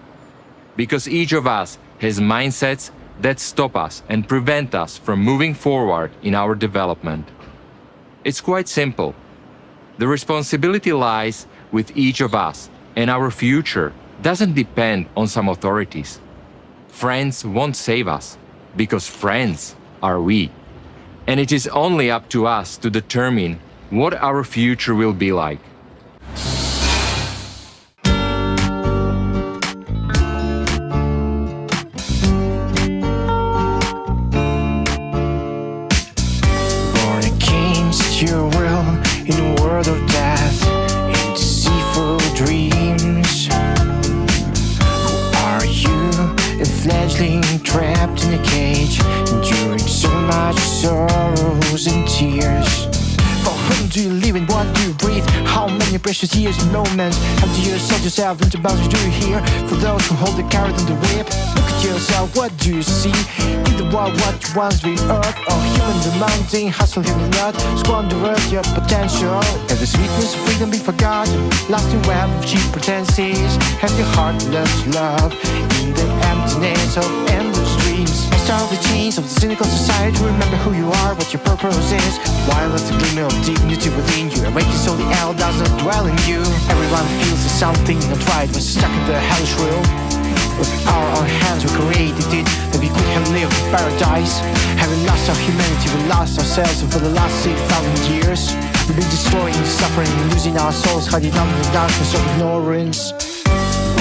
Because each of us has mindsets that stop us and prevent us from moving forward in our development. It's quite simple. The responsibility lies with each of us, and our future doesn't depend on some authorities. Friends won't save us, because friends are we. And it is only up to us to determine what our future will be like. Born against your will in a world of death, in deceitful dreams. Who are you, a fledgling trapped in a cage, enduring so much sorrows and tears? For whom do you live and what do you breathe? How many precious years and moments have you sold yourself into boundaries do you hear? For those who hold the carrot and the whip, look at yourself, what do you see? In the world what you once dreamed of, or human demanding, hustle him not, squander your potential. Have the sweetness of freedom be forgotten, lost in web of cheap pretenses. Have your heart learned to love in the emptiness of endless dreams. Start the chains of the cynical society, remember who you are, what your purpose is. While it's a glimmer of dignity within you, awaken so the hell does not dwell in you. Everyone feels that something not right when stuck in the hellish wheel. With our own hands we created it, that we could have lived in paradise. Having lost our humanity, we lost ourselves, and for the last 6,000 years we've been destroying, suffering, losing our souls, hiding under the darkness of ignorance.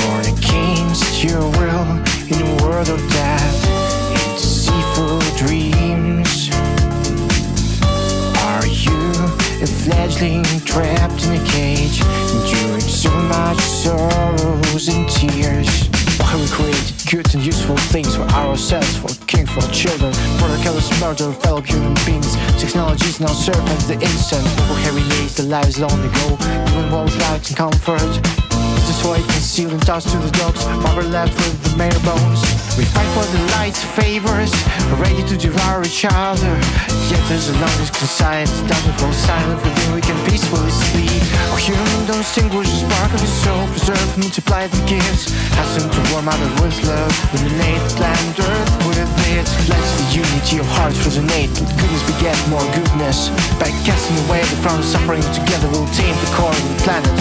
Born against your will in a world of death, in deceitful dreams. Are you a fledgling trapped in a cage, enduring so much sorrows and tears? how we created good and useful things for ourselves, for king, for children, for the careless murder of fellow human beings. Technologies now serve at the instant. For heavy days, the lives long ago, giving both light and comfort. This is why concealed and tossed to the dogs, while we're left with the bare bones. We fight for the light favors, ready to devour each other. Yet as long as society doesn't fall silent, within we can peacefully sleep. Oh, human, don't extinguish the spark of your soul. Preserve, multiply the gifts. Hasten to warm out with love. Illuminate planet Earth with it. Let the unity of hearts resonate. Let goodness beget more goodness. By casting away the frown of suffering, together we'll tame the core of the planet.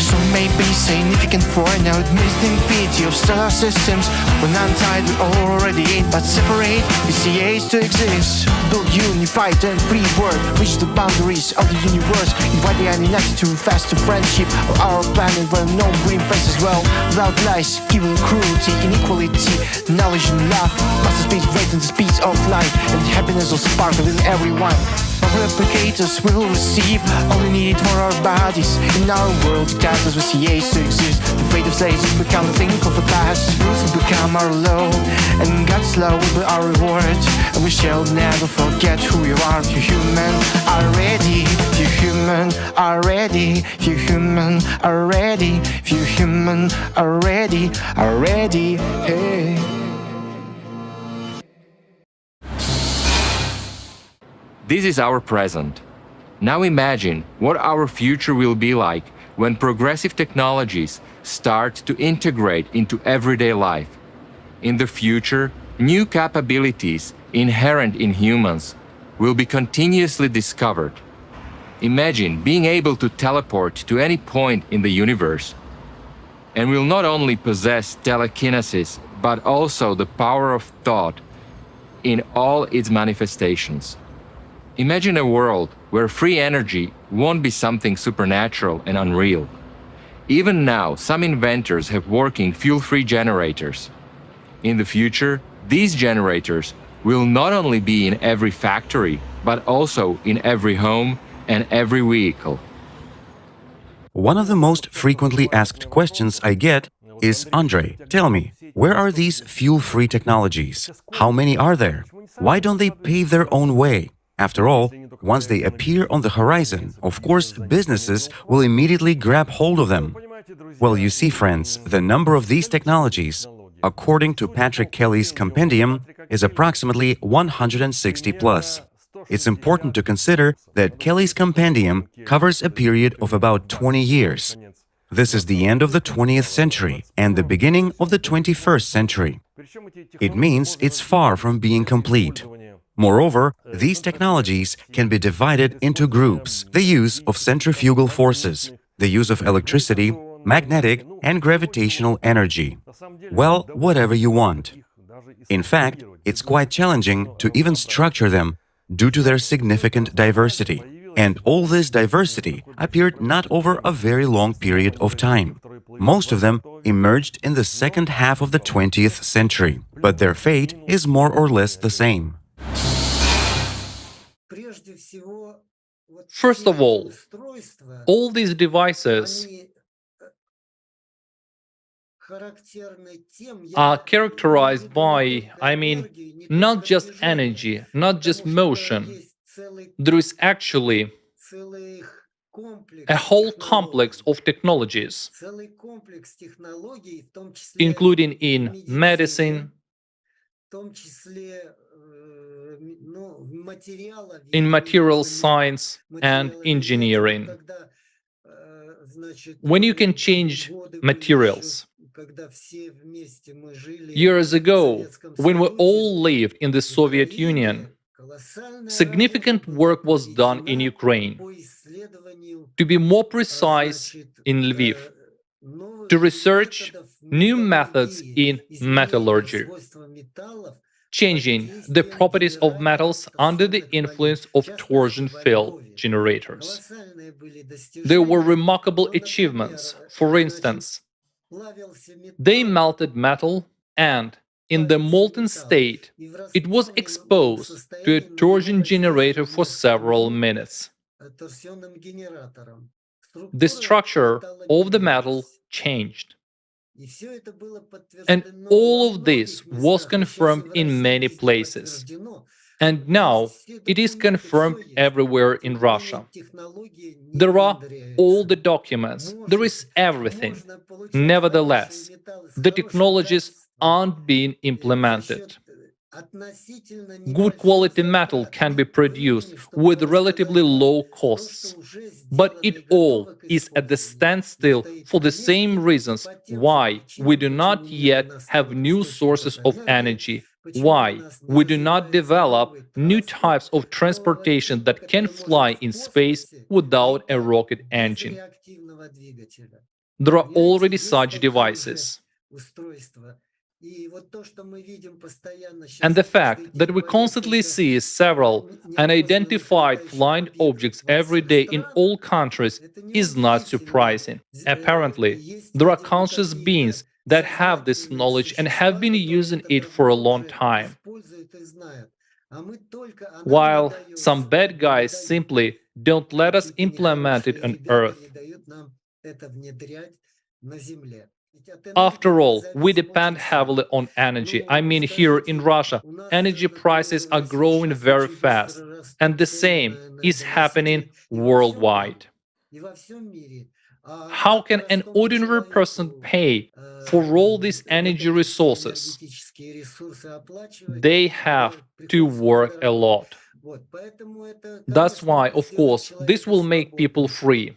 So maybe significant for now, amidst the infinity of star systems. When untied, we already ate, but separate, we see age to exist. Build unified and free world, reach the boundaries of the universe. Invite the unelected to faster friendship of our planet, where no green faces well. Without lies, evil, cruelty, inequality, knowledge and love. Must speed rate and the speed of light, and happiness will sparkle in everyone. Our replicators will receive all we need for our bodies. In our world, dictators will see age to exist. The fate of slaves will become a thing of the past. Rules will become our law, and God's law will be our reward. And we shall never forget who you are. If you human are ready, if you human are ready, if you human are ready, if you human are ready, hey. This is our present. Now imagine what our future will be like when progressive technologies start to integrate into everyday life. In the future, new capabilities inherent in humans will be continuously discovered. Imagine being able to teleport to any point in the universe. And we'll not only possess telekinesis, but also the power of thought in all its manifestations. Imagine a world where free energy won't be something supernatural and unreal. Even now, some inventors have working fuel-free generators. In the future, these generators will not only be in every factory, but also in every home and every vehicle. One of the most frequently asked questions I get is, Andre, tell me, where are these fuel-free technologies? How many are there? Why don't they pave their own way? After all, once they appear on the horizon, of course, businesses will immediately grab hold of them. Well, you see, friends, the number of these technologies, according to Patrick Kelly's compendium, is approximately 160 plus. It's important to consider that Kelly's compendium covers a period of about 20 years. This is the end of the 20th century and the beginning of the 21st century. It means it's far from being complete. Moreover, these technologies can be divided into groups: the use of centrifugal forces, the use of electricity, magnetic and gravitational energy. Well, whatever you want. In fact, it's quite challenging to even structure them due to their significant diversity. And all this diversity appeared not over a very long period of time. Most of them emerged in the second half of the 20th century, but their fate is more or less the same. First of all these devices are characterized by, not just energy, not just motion. There is actually a whole complex of technologies, including in medicine, in material science and engineering. When you can change materials. Years ago, when we all lived in the Soviet Union, significant work was done in Ukraine. To be more precise, in Lviv, to research new methods in metallurgy, changing the properties of metals under the influence of torsion field generators. There were remarkable achievements. For instance, they melted metal and, in the molten state, it was exposed to a torsion generator for several minutes. The structure of the metal changed. And all of this was confirmed in many places. And now it is confirmed everywhere in Russia. There are all the documents, there is everything. Nevertheless, the technologies aren't being implemented. Good quality metal can be produced with relatively low costs, but it all is at the standstill for the same reasons why we do not yet have new sources of energy, why we do not develop new types of transportation that can fly in space without a rocket engine. There are already such devices. And the fact that we constantly see several unidentified flying objects every day in all countries is not surprising. Apparently, there are conscious beings that have this knowledge and have been using it for a long time, while some bad guys simply don't let us implement it on Earth. After all, we depend heavily on energy. I mean, here in Russia, energy prices are growing very fast, and the same is happening worldwide. How can an ordinary person pay for all these energy resources? They have to work a lot. That's why, of course, this will make people free.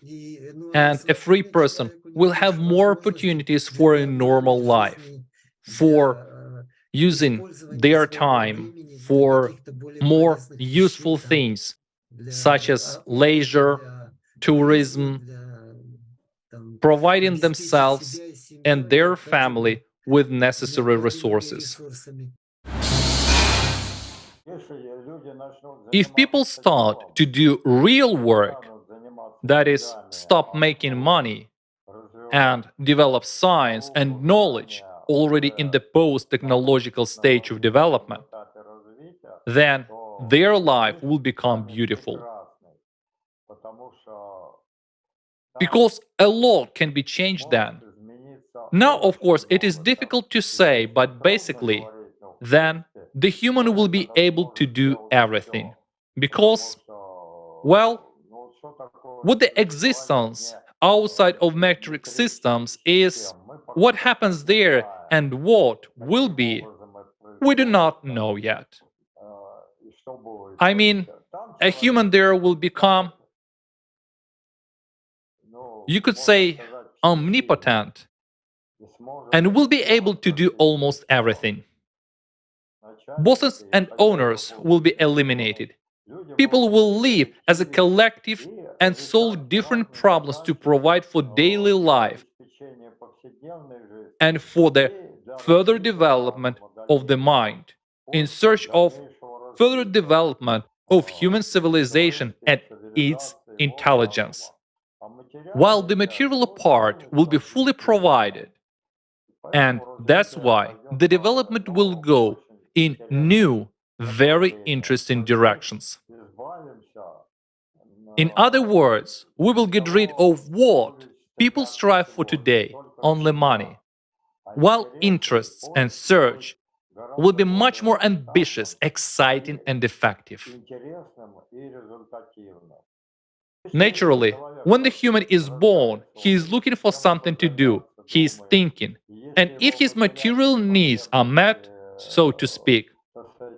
And a free person will have more opportunities for a normal life, for using their time for more useful things, such as leisure, tourism, providing themselves and their family with necessary resources. If people start to do real work, that is, stop making money, and develop science and knowledge already in the post-technological stage of development, then their life will become beautiful. Because a lot can be changed then. Now, of course, it is difficult to say, but basically, then the human will be able to do everything. Because, well, what the existence outside of metric systems is, what happens there and what will be, we do not know yet. I mean, a human there will become, you could say, omnipotent, and will be able to do almost everything. Bosses and owners will be eliminated. People will live as a collective and solve different problems to provide for daily life and for the further development of the mind, in search of further development of human civilization and its intelligence. While the material part will be fully provided, and that's why the development will go in new, very interesting directions. In other words, we will get rid of what people strive for today, only money, while interests and search will be much more ambitious, exciting, and effective. Naturally, when the human is born, he is looking for something to do, he is thinking, and if his material needs are met, so to speak,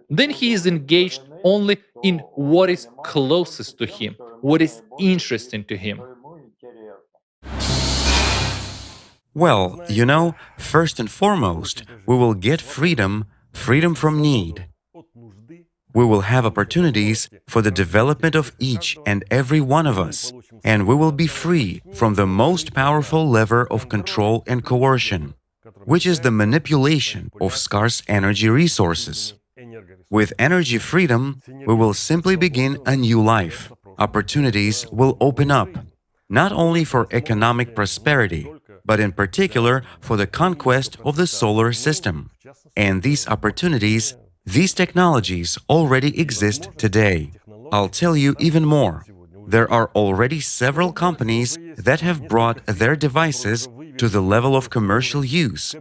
then he is engaged only in what is closest to him, what is interesting to him. Well, you know, first and foremost, we will get freedom from need. We will have opportunities for the development of each and every one of us, and we will be free from the most powerful lever of control and coercion, which is the manipulation of scarce energy resources. With energy freedom, we will simply begin a new life. Opportunities will open up, not only for economic prosperity, but in particular for the conquest of the solar system. And these opportunities, these technologies already exist today. I'll tell you even more. There are already several companies that have brought their devices to the level of commercial use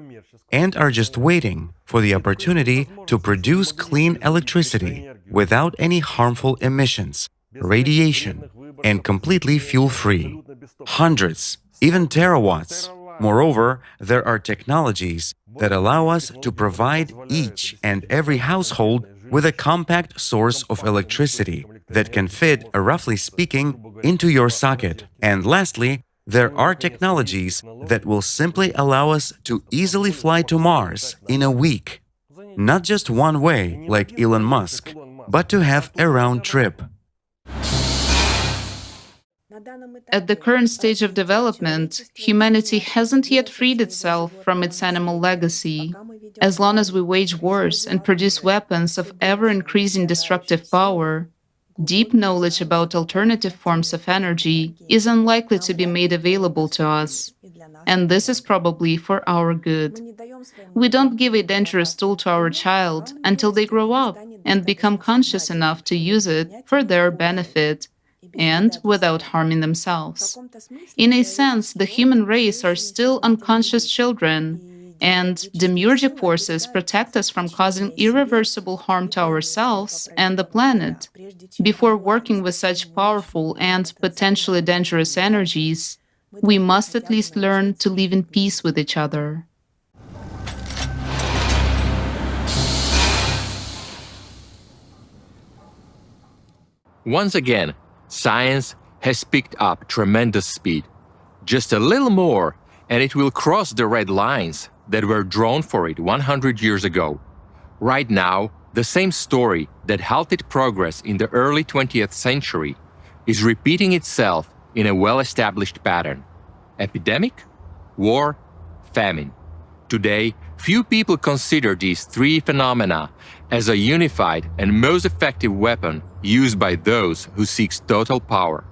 and are just waiting for the opportunity to produce clean electricity without any harmful emissions, radiation, and completely fuel-free. Hundreds, even terawatts. Moreover, there are technologies that allow us to provide each and every household with a compact source of electricity that can fit, roughly speaking, into your socket. And lastly, there are technologies that will simply allow us to easily fly to Mars in a week. Not just one way, like Elon Musk, but to have a round trip. At the current stage of development, humanity hasn't yet freed itself from its animal legacy. As long as we wage wars and produce weapons of ever-increasing destructive power, deep knowledge about alternative forms of energy is unlikely to be made available to us. And this is probably for our good. We don't give a dangerous tool to our child until they grow up and become conscious enough to use it for their benefit and without harming themselves. In a sense, the human race are still unconscious children, and demiurgic forces protect us from causing irreversible harm to ourselves and the planet. Before working with such powerful and potentially dangerous energies, we must at least learn to live in peace with each other. Once again, science has picked up tremendous speed. Just a little more, and it will cross the red lines that were drawn for it 100 years ago. Right now, the same story that halted progress in the early 20th century is repeating itself in a well-established pattern. Epidemic, war, famine. Today, few people consider these three phenomena as a unified and most effective weapon used by those who seek total power.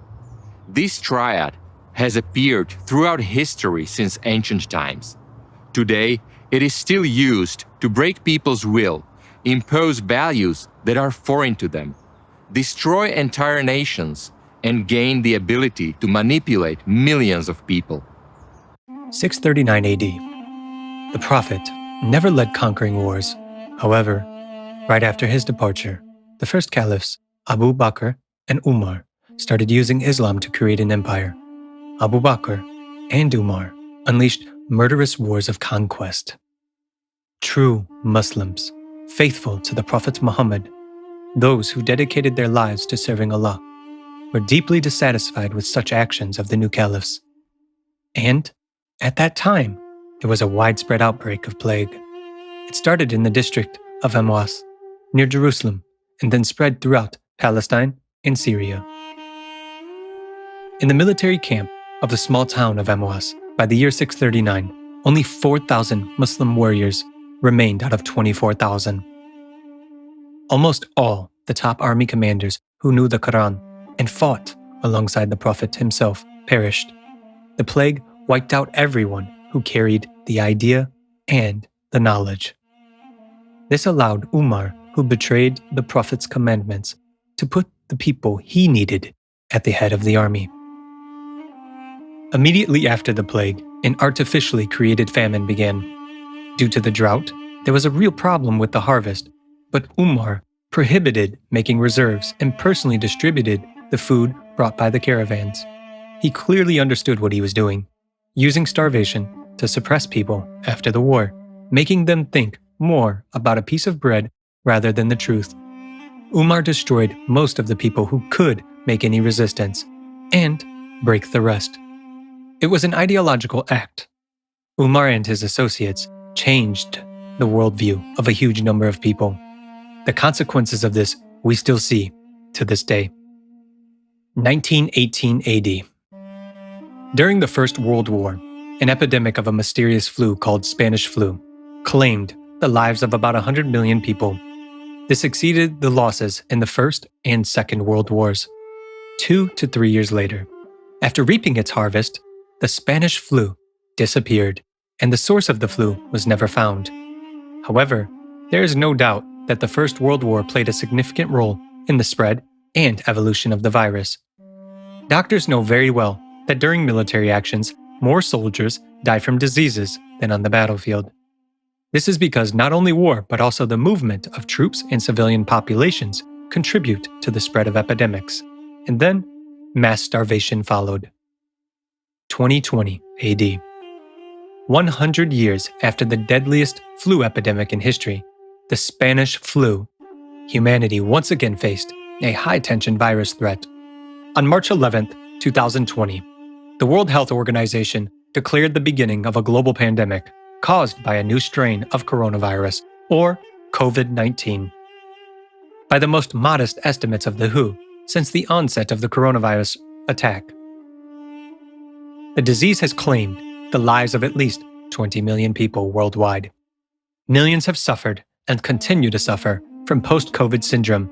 This triad has appeared throughout history since ancient times. Today, it is still used to break people's will, impose values that are foreign to them, destroy entire nations, and gain the ability to manipulate millions of people. 639 AD. The Prophet never led conquering wars. However, right after his departure, the first caliphs, Abu Bakr and Umar, started using Islam to create an empire. Abu Bakr and Umar unleashed murderous wars of conquest. True Muslims, faithful to the Prophet Muhammad, those who dedicated their lives to serving Allah, were deeply dissatisfied with such actions of the new caliphs. And, at that time, there was a widespread outbreak of plague. It started in the district of Amwas, near Jerusalem, and then spread throughout Palestine and Syria. In the military camp of the small town of Amwas, by the year 639, only 4,000 Muslim warriors remained out of 24,000. Almost all the top army commanders who knew the Quran and fought alongside the Prophet himself perished. The plague wiped out everyone who carried the idea and the knowledge. This allowed Umar, who betrayed the Prophet's commandments, to put the people he needed at the head of the army. Immediately after the plague, an artificially created famine began. Due to the drought, there was a real problem with the harvest, but Umar prohibited making reserves and personally distributed the food brought by the caravans. He clearly understood what he was doing, using starvation to suppress people after the war, making them think more about a piece of bread rather than the truth. Umar destroyed most of the people who could make any resistance and break the rest. It was an ideological act. Umar and his associates changed the worldview of a huge number of people. The consequences of this we still see to this day. 1918 AD. During the First World War, an epidemic of a mysterious flu called Spanish flu claimed the lives of about 100 million people. This exceeded the losses in the First and Second World Wars. 2 to 3 years later, after reaping its harvest, the Spanish flu disappeared, and the source of the flu was never found. However, there is no doubt that the First World War played a significant role in the spread and evolution of the virus. Doctors know very well that during military actions, more soldiers die from diseases than on the battlefield. This is because not only war, but also the movement of troops and civilian populations contribute to the spread of epidemics. And then, mass starvation followed. 2020 AD. 100 years after the deadliest flu epidemic in history, the Spanish flu, humanity once again faced a high-tension virus threat. On March 11, 2020, the World Health Organization declared the beginning of a global pandemic caused by a new strain of coronavirus, or COVID-19. By the most modest estimates of the WHO since the onset of the coronavirus attack, the disease has claimed the lives of at least 20 million people worldwide. Millions have suffered and continue to suffer from post-COVID syndrome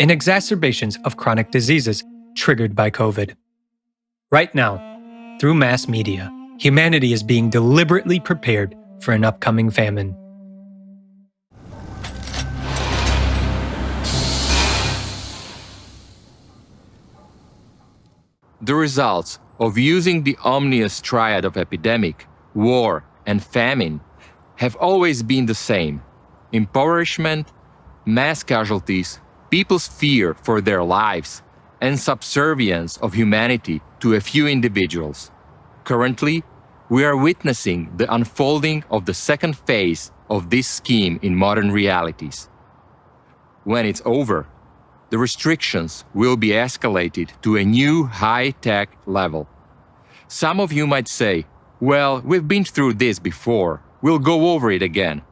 and exacerbations of chronic diseases triggered by COVID. Right now, through mass media, humanity is being deliberately prepared for an upcoming famine. The results of using the ominous triad of epidemic, war, and famine have always been the same: impoverishment, mass casualties, people's fear for their lives, and subservience of humanity to a few individuals. Currently, we are witnessing the unfolding of the second phase of this scheme in modern realities. When it's over, the restrictions will be escalated to a new high-tech level. Some of you might say, well, we've been through this before, we'll go over it again.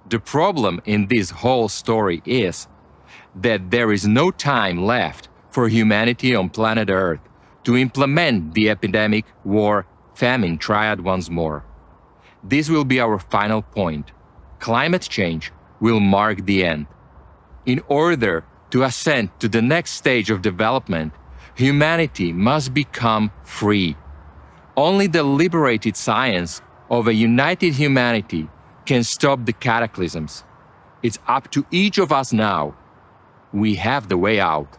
The problem in this whole story is that there is no time left for humanity on planet Earth to implement the epidemic, war, famine triad once more. This will be our final point. Climate change will mark the end. In order to ascend to the next stage of development, humanity must become free. Only the liberated science of a united humanity can stop the cataclysms. It's up to each of us now. We have the way out.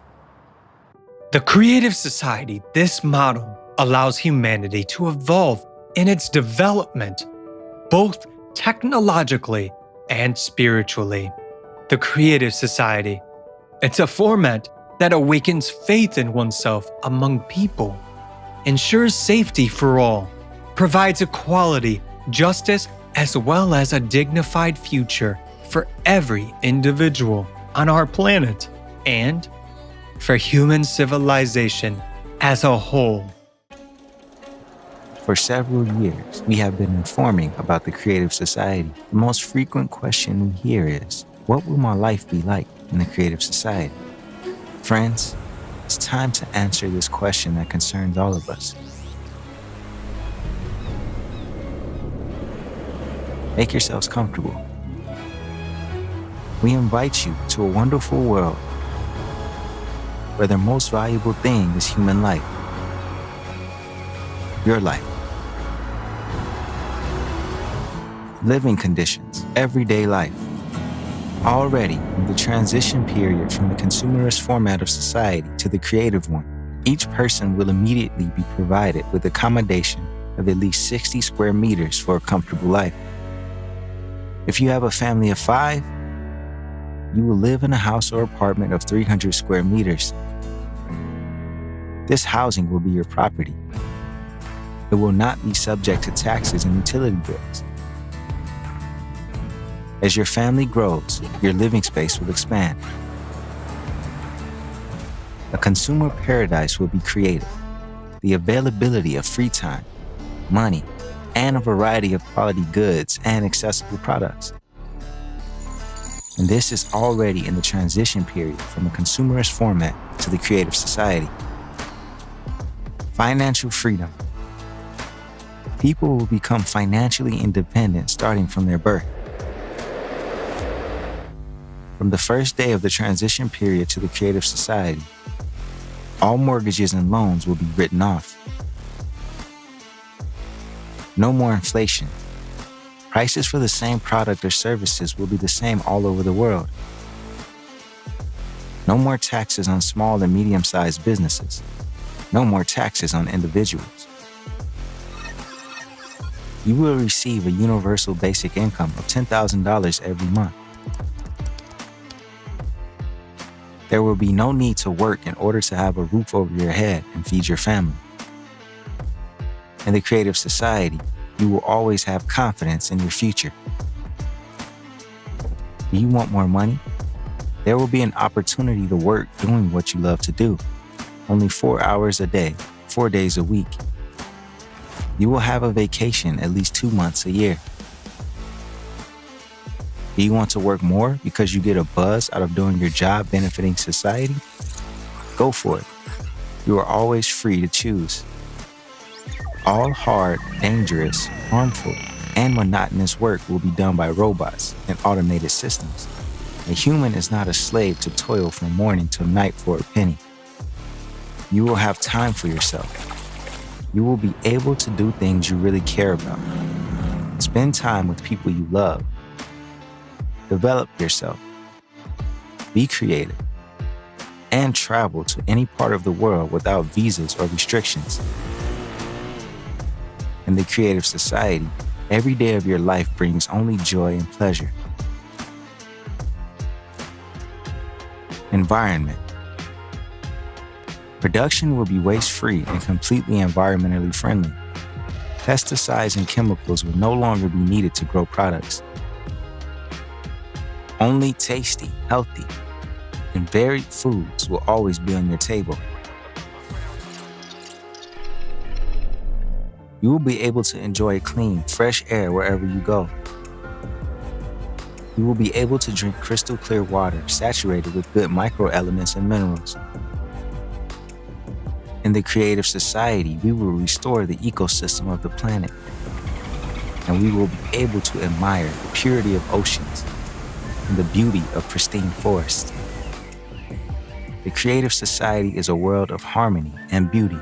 The creative society, this model, allows humanity to evolve in its development, both technologically and spiritually. The creative society, it's a format that awakens faith in oneself among people, ensures safety for all, provides equality, justice, as well as a dignified future for every individual on our planet and for human civilization as a whole. For several years, we have been informing about the creative society. The most frequent question we hear is, what will my life be like in the creative society? Friends, it's time to answer this question that concerns all of us. Make yourselves comfortable. We invite you to a wonderful world where the most valuable thing is human life. Your life. Living conditions, everyday life. Already in the transition period from the consumerist format of society to the creative one, each person will immediately be provided with accommodation of at least 60 square meters for a comfortable life. If you have a family of 5, you will live in a house or apartment of 300 square meters. This housing will be your property. It will not be subject to taxes and utility bills. As your family grows, your living space will expand. A consumer paradise will be created. The availability of free time, money, and a variety of quality goods and accessible products. And this is already in the transition period from a consumerist format to the creative society. Financial freedom. People will become financially independent starting from their birth. From the first day of the transition period to the creative society, all mortgages and loans will be written off. No more inflation. Prices for the same product or services will be the same all over the world. No more taxes on small and medium-sized businesses. No more taxes on individuals. You will receive a universal basic income of $10,000 every month. There will be no need to work in order to have a roof over your head and feed your family. In the creative society, you will always have confidence in your future. Do you want more money? There will be an opportunity to work doing what you love to do. Only 4 hours a day, 4 days a week. You will have a vacation at least 2 months a year. Do you want to work more because you get a buzz out of doing your job benefiting society? Go for it. You are always free to choose. All hard, dangerous, harmful, and monotonous work will be done by robots and automated systems. A human is not a slave to toil from morning till night for a penny. You will have time for yourself. You will be able to do things you really care about. Spend time with people you love. Develop yourself. Be creative. And travel to any part of the world without visas or restrictions. In the creative society, every day of your life brings only joy and pleasure. Environment. Production will be waste-free and completely environmentally friendly. Pesticides and chemicals will no longer be needed to grow products. Only tasty, healthy, and varied foods will always be on your table. You will be able to enjoy clean, fresh air wherever you go. You will be able to drink crystal clear water saturated with good microelements and minerals. In the creative society, we will restore the ecosystem of the planet, and we will be able to admire the purity of oceans and the beauty of pristine forests. The creative society is a world of harmony and beauty.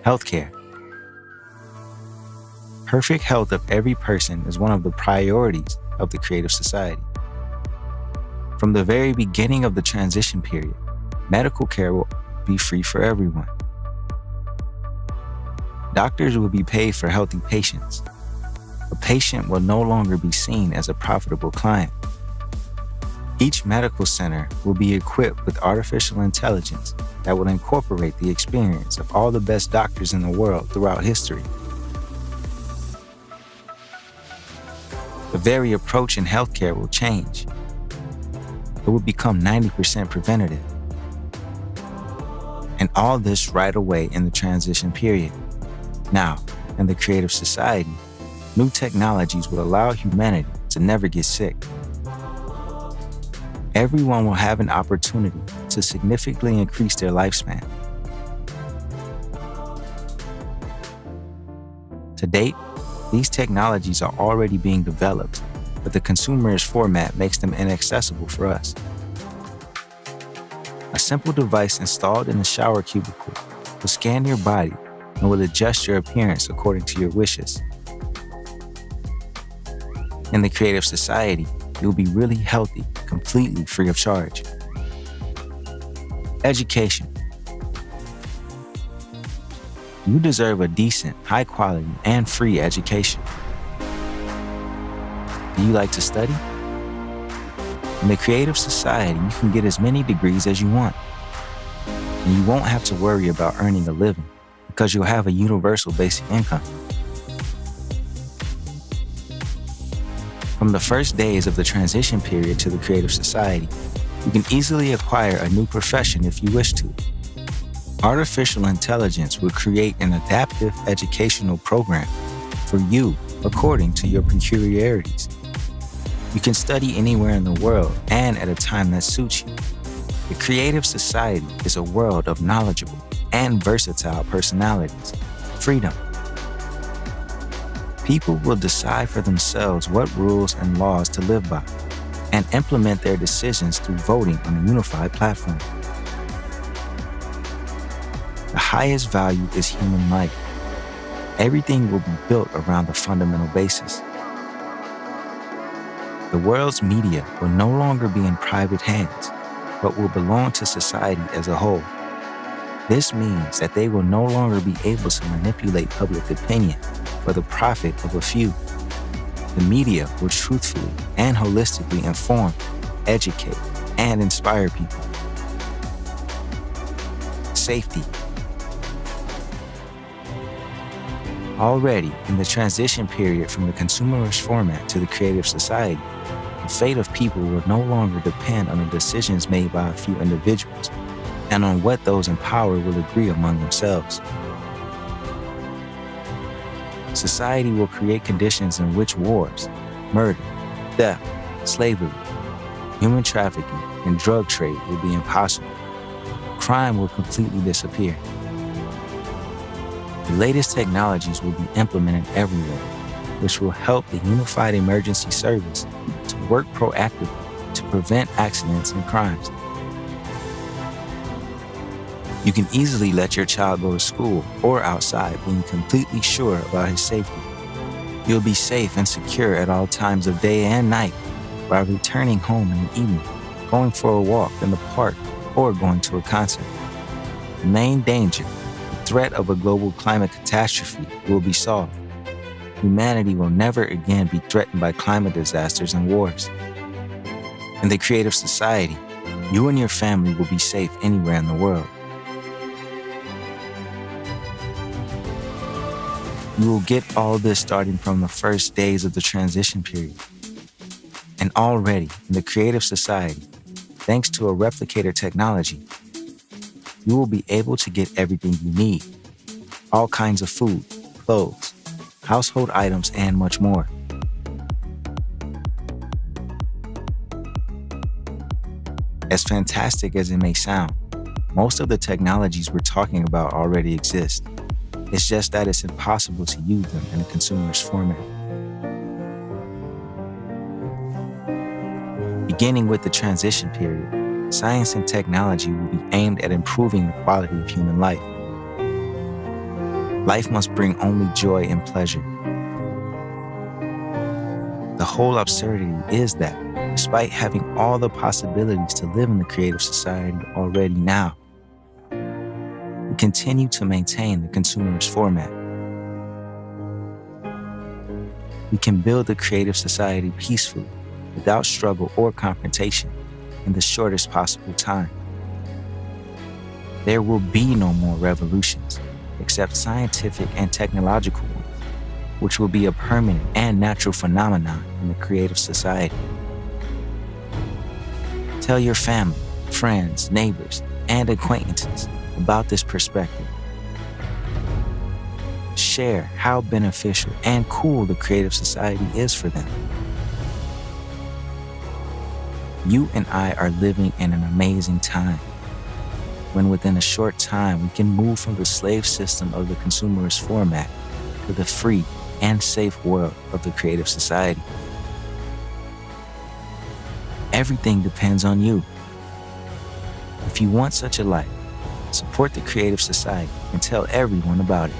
Healthcare. Perfect health of every person is one of the priorities of the creative society. From the very beginning of the transition period, medical care will be free for everyone. Doctors will be paid for healthy patients. A patient will no longer be seen as a profitable client. Each medical center will be equipped with artificial intelligence that will incorporate the experience of all the best doctors in the world throughout history. The very approach in healthcare will change. It will become 90% preventative. And all this right away in the transition period. Now, in the creative society, new technologies will allow humanity to never get sick. Everyone will have an opportunity to significantly increase their lifespan. To date, these technologies are already being developed, but the consumerist format makes them inaccessible for us. A simple device installed in the shower cubicle will scan your body and will adjust your appearance according to your wishes. In the creative society, you'll be really healthy, completely free of charge. Education. You deserve a decent, high quality, and free education. Do you like to study? In the creative society, you can get as many degrees as you want. And you won't have to worry about earning a living because you'll have a universal basic income. From the first days of the transition period to the creative society, you can easily acquire a new profession if you wish to. Artificial intelligence will create an adaptive educational program for you according to your peculiarities. You can study anywhere in the world and at a time that suits you. The creative society is a world of knowledgeable and versatile personalities. Freedom. People will decide for themselves what rules and laws to live by and implement their decisions through voting on a unified platform. The highest value is human life. Everything will be built around the fundamental basis. The world's media will no longer be in private hands, but will belong to society as a whole. This means that they will no longer be able to manipulate public opinion for the profit of a few. The media will truthfully and holistically inform, educate, and inspire people. Safety. Already, in the transition period from the consumerist format to the creative society, the fate of people will no longer depend on the decisions made by a few individuals and on what those in power will agree among themselves. Society will create conditions in which wars, murder, theft, slavery, human trafficking, and drug trade will be impossible. Crime will completely disappear. The latest technologies will be implemented everywhere, which will help the Unified Emergency Service to work proactively to prevent accidents and crimes. You can easily let your child go to school or outside being completely sure about his safety. You'll be safe and secure at all times of day and night while returning home in the evening, going for a walk in the park, or going to a concert. The main danger, the threat of a global climate catastrophe, will be solved. Humanity will never again be threatened by climate disasters and wars. In the creative society, you and your family will be safe anywhere in the world. You will get all this starting from the first days of the transition period. And already, in the creative society, thanks to a replicator technology, you will be able to get everything you need. All kinds of food, clothes, household items, and much more. As fantastic as it may sound, most of the technologies we're talking about already exist. It's just that it's impossible to use them in a consumerist format. Beginning with the transition period, science and technology will be aimed at improving the quality of human life. Life must bring only joy and pleasure. The whole absurdity is that, despite having all the possibilities to live in the creative society already now, we continue to maintain the consumerist format. We can build the creative society peacefully, without struggle or confrontation, in the shortest possible time. There will be no more revolutions, except scientific and technological ones, which will be a permanent and natural phenomenon in the creative society. Tell your family, friends, neighbors, and acquaintances about this perspective. Share how beneficial and cool the creative society is for them. You and I are living in an amazing time, when within a short time we can move from the slave system of the consumerist format to the free and safe world of the creative society. Everything depends on you. If you want such a life, support the creative society and tell everyone about it.